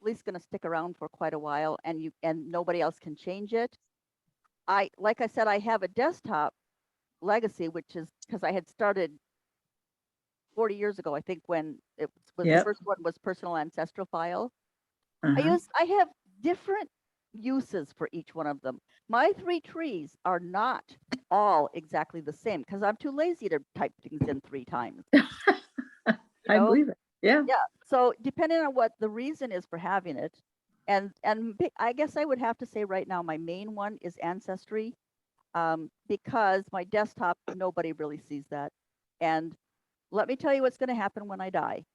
least going to stick around for quite a while, and nobody else can change it. Like I said, I have a desktop legacy, which is because I had started 40 years ago, I think, when it was the Yep. first one was personal ancestral file. Uh-huh. I have different uses for each one of them. My 3 trees are not all exactly the same because I'm too lazy to type things in 3 times. I believe it. Yeah. Yeah. So depending on what the reason is for having it, and I guess I would have to say right now my main one is Ancestry, because my desktop, nobody really sees that. And let me tell you what's going to happen when I die.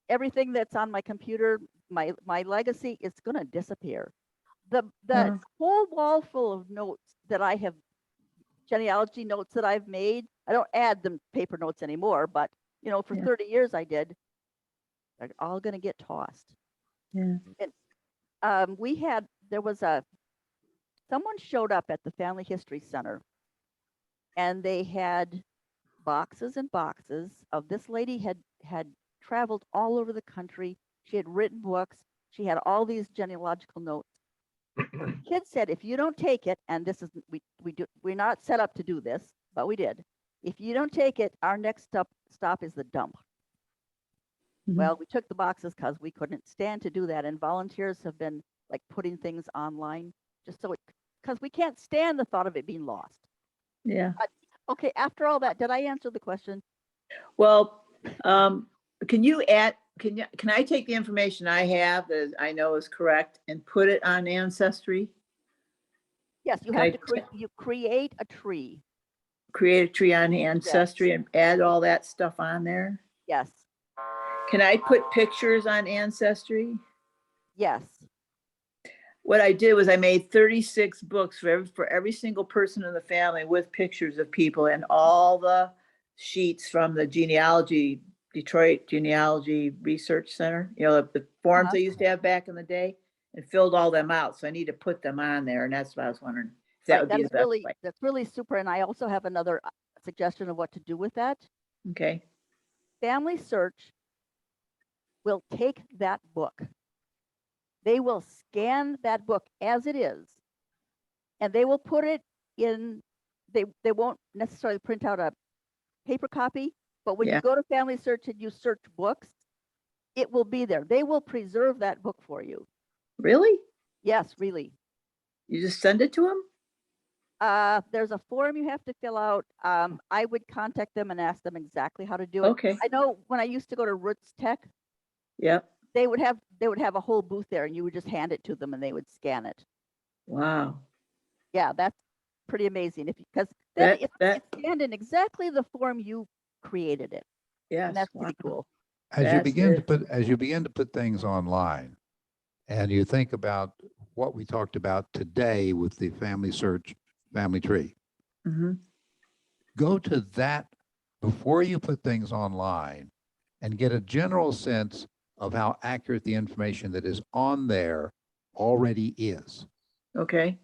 Everything that's on my computer, my legacy, is going to disappear. The whole wall full of notes that I have, genealogy notes that I've made, I don't add them paper notes anymore, but for 30 years I did. They're all going to get tossed. Yeah. And someone showed up at the Family History Center, and they had boxes and boxes of this lady had traveled all over the country. She had written books. She had all these genealogical notes. Her kid said, if you don't take it, and this is we're not set up to do this, but we did. If you don't take it, our next stop is the dump. Mhm. Well, we took the boxes because we couldn't stand to do that, and volunteers have been like putting things online just so because we can't stand the thought of it being lost. Yeah. Okay, after all that, did I answer the question? Well, can I take the information I have that I know is correct and put it on Ancestry? Yes, you have to create a tree. Create a tree on Ancestry and add all that stuff on there? Yes, Can I put pictures on Ancestry? yes. What I did was I made 36 books for every single person in the family with pictures of people and all the sheets from the Detroit Genealogy Research Center, the forms they used to have back in the day, and filled all them out. So I need to put them on there. And that's what I was wondering if that Right, would be the best way. that's really super. And I also have another suggestion of what to do with that. Okay. Family Search will take that book. They will scan that book as it is, and they will put it in, they won't necessarily print out a paper copy, but when you go to Family Search and you search books, it will be there. They will preserve that book for you. Really? Yes, really. You just send it to them? There's a form you have to fill out. I would contact them and ask them exactly how to do it. Okay. I know when I used to go to Roots Tech, Yep. they would have a whole booth there, and you would just hand it to them and they would scan it. Wow. Yeah, that's pretty amazing. Because That- it's scanned in exactly the form you created it. Yes. And that's pretty cool. As you That's begin to it. put things online, and you think about what we talked about today with the Family Search Family Tree, Mhm. go to that before you put things online and get a general sense of how accurate the information that is on there already is. Okay.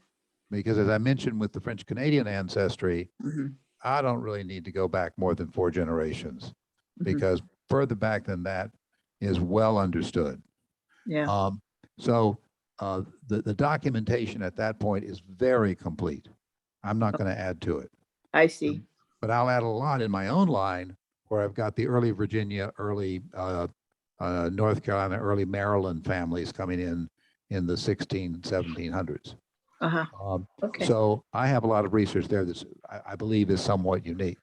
Because as I mentioned with the French Canadian ancestry, Mhm. I don't really need to go back more than 4 generations Mhm. because further back than that is well understood. Yeah. So the documentation at that point is very complete. I'm not going to add to it, I see. but I'll add a lot in my own line where I've got the early Virginia, early North Carolina, early Maryland families coming in the 1700s. Uh-huh. Okay. So I have a lot of research there that I believe is somewhat unique.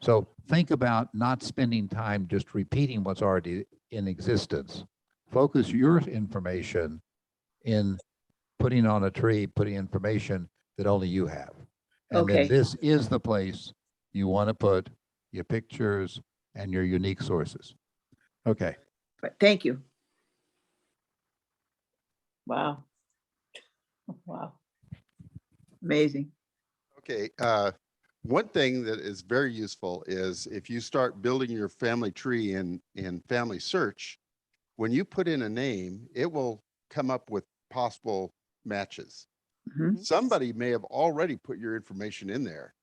So think about not spending time just repeating what's already in existence. Focus your information in putting on a tree, putting information that only you have. And then Okay. this is the place you want to put your pictures and your unique sources. Okay. Right, thank you. Wow. Wow. Amazing. Okay, one thing that is very useful is if you start building your family tree in FamilySearch, when you put in a name, it will come up with possible matches. Mhm, Somebody may have already put your information in there.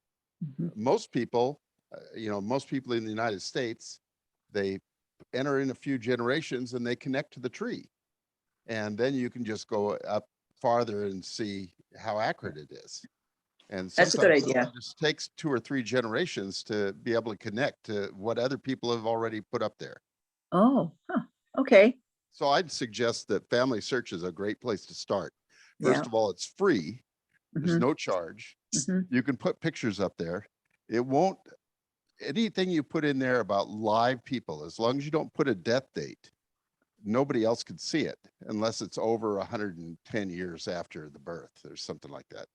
mhm. Most people, most people in the United States, they enter in a few generations and they connect to the tree. And then you can just go up farther and see how accurate it is. And That's a good sometimes idea. it just takes 2 or 3 generations to be able to connect to what other people have already put up there. Oh, huh. Okay. So I'd suggest that FamilySearch is a great place to start. First Yeah. of all, it's free. There's Mhm, no charge. mhm. You can put pictures up there. It won't, anything you put in there about live people, as long as you don't put a death date, nobody else could see it unless it's over 110 years after the birth or something like that.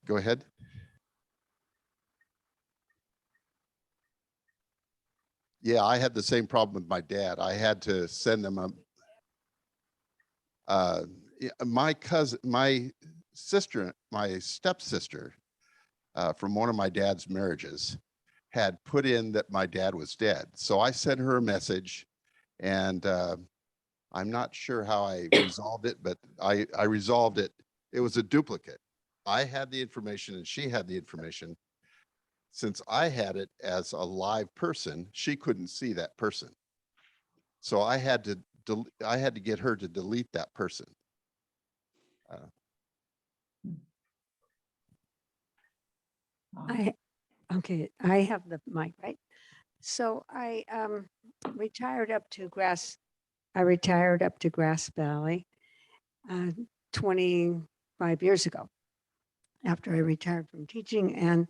Go ahead. Yeah, I had the same problem with my dad. I had to send them my cousin, my sister, my stepsister, from one of my dad's marriages had put in that my dad was dead. So I sent her a message, and I'm not sure how I resolved it, but I resolved it. It was a duplicate. I had the information and she had the information. Since I had it as a live person, she couldn't see that person. So I had to get her to delete that person. Okay, I have the mic, right? So I retired up to Grass Valley 25 years ago after I retired from teaching. And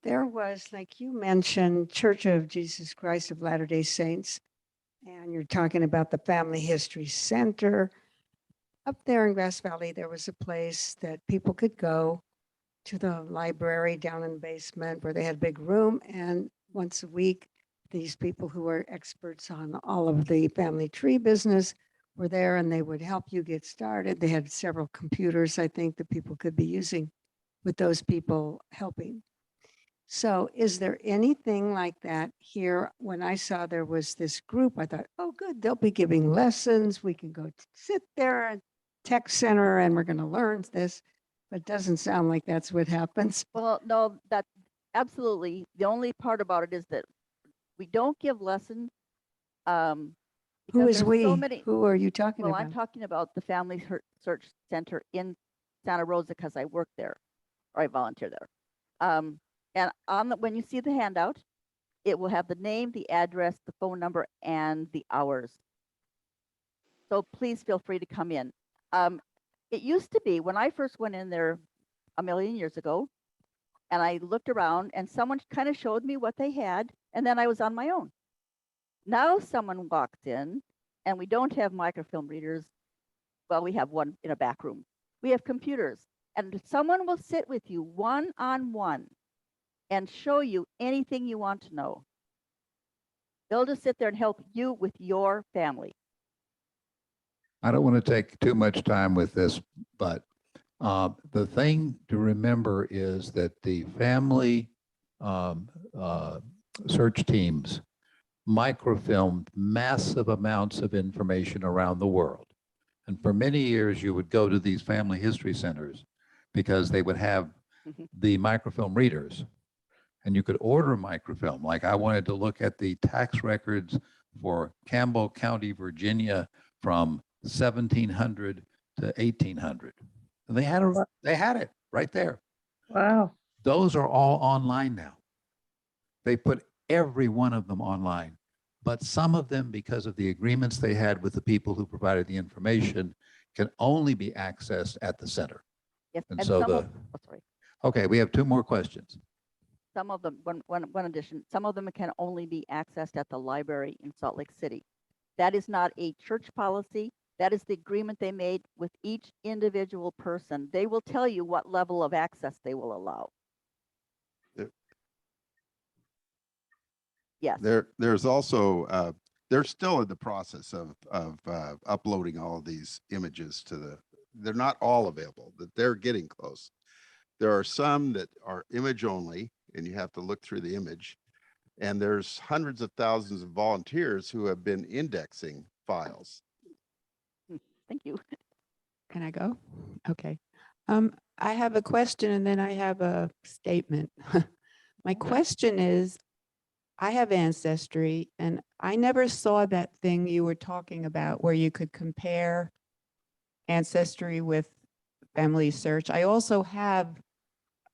there was, like you mentioned, Church of Jesus Christ of Latter-day Saints. And you're talking about the Family History Center. Up there in Grass Valley, there was a place that people could go to, the library down in the basement where they had a big room. And once a week, these people who were experts on all of the family tree business were there, and they would help you get started. They had several computers, I think, that people could be using with those people helping. So is there anything like that here? When I saw there was this group, I thought, oh, good, they'll be giving lessons. We can go sit there at tech center and we're going to learn this. But it doesn't sound like that's what happens. Well, no, that absolutely. The only part about it is that we don't give lessons. Who because is there's we? so many. Who are you talking Well, about? I'm talking about the Family Search Center in Santa Rosa because I work there, or I volunteer there. And on when you see the handout, it will have the name, the address, the phone number, and the hours. So please feel free to come in. It used to be when I first went in there a million years ago, and I looked around and someone kind of showed me what they had, and then I was on my own. Now someone walks in, and we don't have microfilm readers. Well, we have one in a back room. We have computers, and someone will sit with you one-on-one and show you anything you want to know. They'll just sit there and help you with your family. I don't want to take too much time with this, but the thing to remember is that the family search teams microfilmed massive amounts of information around the world. And for many years, you would go to these family history centers because they would have the microfilm readers. And you could order a microfilm. Like I wanted to look at the tax records for Campbell County, Virginia from 1700 to 1800. And they had it right there. Wow. Those are all online now. They put every one of them online, but some of them, because of the agreements they had with the people who provided the information, can only be accessed at the center. Yes, And and so some the, of, oh, sorry, okay, we have two more questions. some of them, one addition, some of them can only be accessed at the library in Salt Lake City. That is not a church policy. That is the agreement they made with each individual person. They will tell you what level of access they will allow. There- Yes. There's also, they're still in the process of uploading all of these images to they're not all available, that they're getting close. There are some that are image only, and you have to look through the image. And there's hundreds of thousands of volunteers who have been indexing files. Thank you. Can I go? Okay. I have a question and then I have a statement. My question is, I have Ancestry and I never saw that thing you were talking about where you could compare Ancestry with FamilySearch. I also have,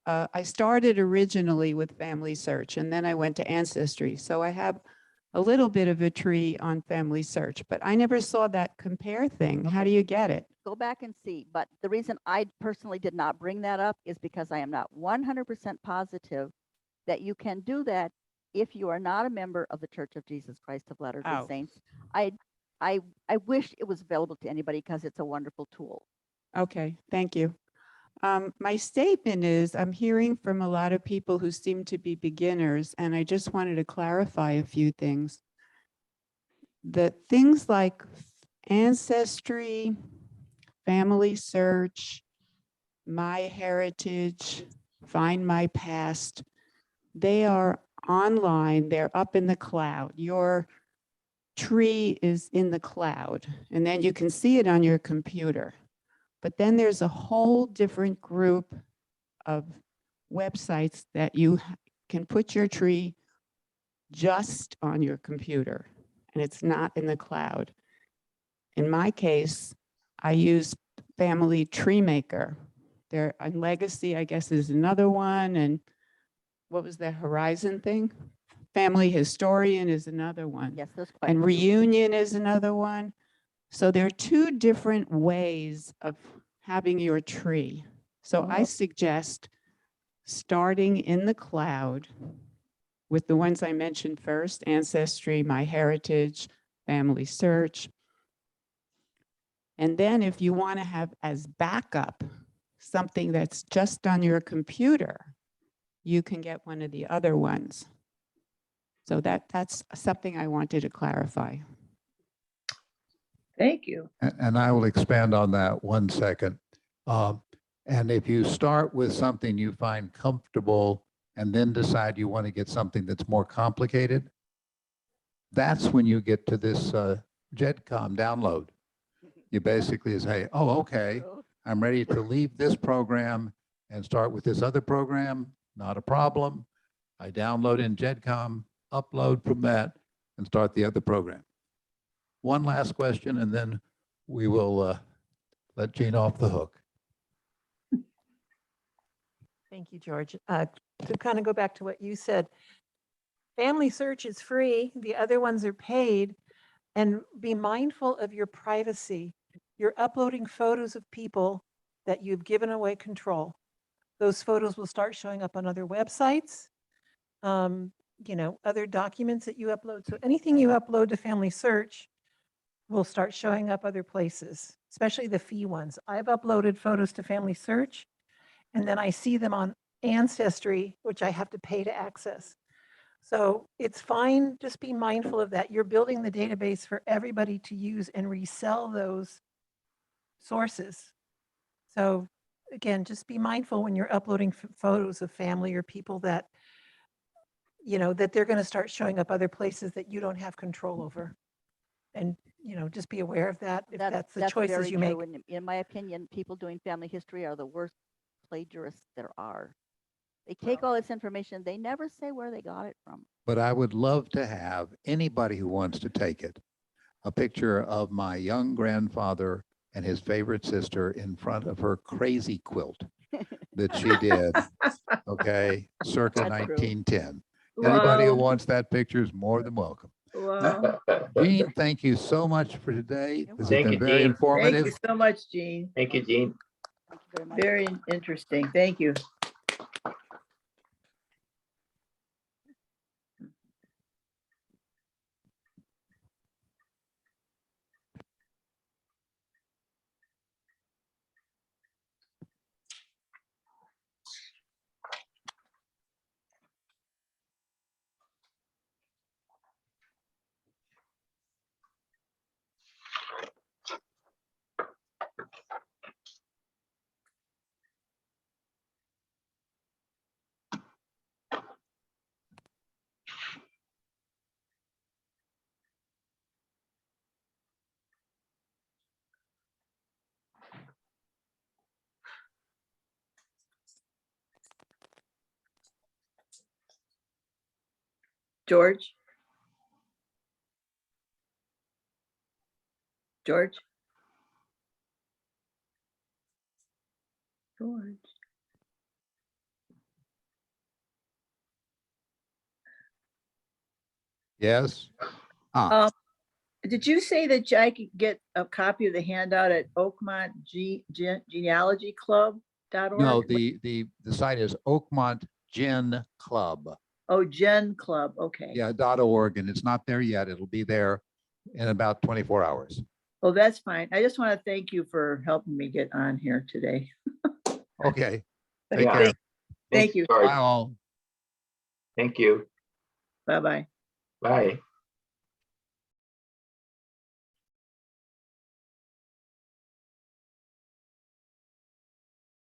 I started originally with FamilySearch and then I went to Ancestry. So I have a little bit of a tree on FamilySearch, but I never saw that compare thing. How do you get it? Go back and see. But the reason I personally did not bring that up is because I am not 100% positive that you can do that if you are not a member of the Church of Jesus Christ of Latter-day Oh. Saints. I wish it was available to anybody because it's a wonderful tool. Okay, thank you. My statement is I'm hearing from a lot of people who seem to be beginners, and I just wanted to clarify a few things. The things like Ancestry, FamilySearch, MyHeritage, Find My Past, they are online, they're up in the cloud. Your tree is in the cloud, and then you can see it on your computer. But then there's a whole different group of websites that you can put your tree just on your computer, and it's not in the cloud. In my case, I use Family Tree Maker. There, on Legacy, I guess, is another one, and what was the Horizon thing? Family Historian is another one. Yes, there's quite And a few. Reunion is another one. So there are two different ways of having your tree. So I suggest starting in the cloud with the ones I mentioned first, Ancestry, MyHeritage, FamilySearch. And then if you want to have as backup something that's just on your computer, you can get one of the other ones. So that's something I wanted to clarify. Thank you. And I will expand on that 1 second. And if you start with something you find comfortable and then decide you want to get something that's more complicated, that's when you get to this GEDCOM download. You basically say, oh, okay, I'm ready to leave this program and start with this other program. Not a problem. I download in GEDCOM, upload from that, and start the other program. One last question, and then we will let Jeanne off the hook. Thank you, George. To kind of go back to what you said, FamilySearch is free. The other ones are paid. And be mindful of your privacy. You're uploading photos of people that you've given away control. Those photos will start showing up on other websites, other documents that you upload. So anything you upload to FamilySearch will start showing up other places, especially the fee ones. I've uploaded photos to FamilySearch, and then I see them on Ancestry, which I have to pay to access. So it's fine, just be mindful of that. You're building the database for everybody to use and resell those sources. So again, just be mindful when you're uploading photos of family or people that, that they're going to start showing up other places that you don't have control over. And, just be aware of that if that's the choices very you make. true. And in my opinion, people doing family history are the worst plagiarists there are. They take all this information, they never say where they got it from. But I would love to have anybody who wants to take it, a picture of my young grandfather and his favorite sister in front of her crazy quilt that she did, okay, circa That's true. 1910. Anybody who Wow. wants that picture is more than welcome. Wow. Hello. Jeanne, thank you so much for today. This has Thank been you, very Jeanne. Thank informative. you so much, Jean. Thank you, Jean. Thank you very much. Very interesting. Thank you. George? George? George? Yes. Ah, Did you say that I could get a copy of the handout at Oakmont Genealogy Club.org? no, the site is Oakmont Gen Club. Oh, Gen Club, okay. Yeah, .org, and it's not there yet. It'll be there in about 24 hours. Oh, that's fine. I just want to thank you for helping me get on here today. Okay. Take Yeah. care. Thank you. George. Bye all. Thank you. Bye-bye. Bye.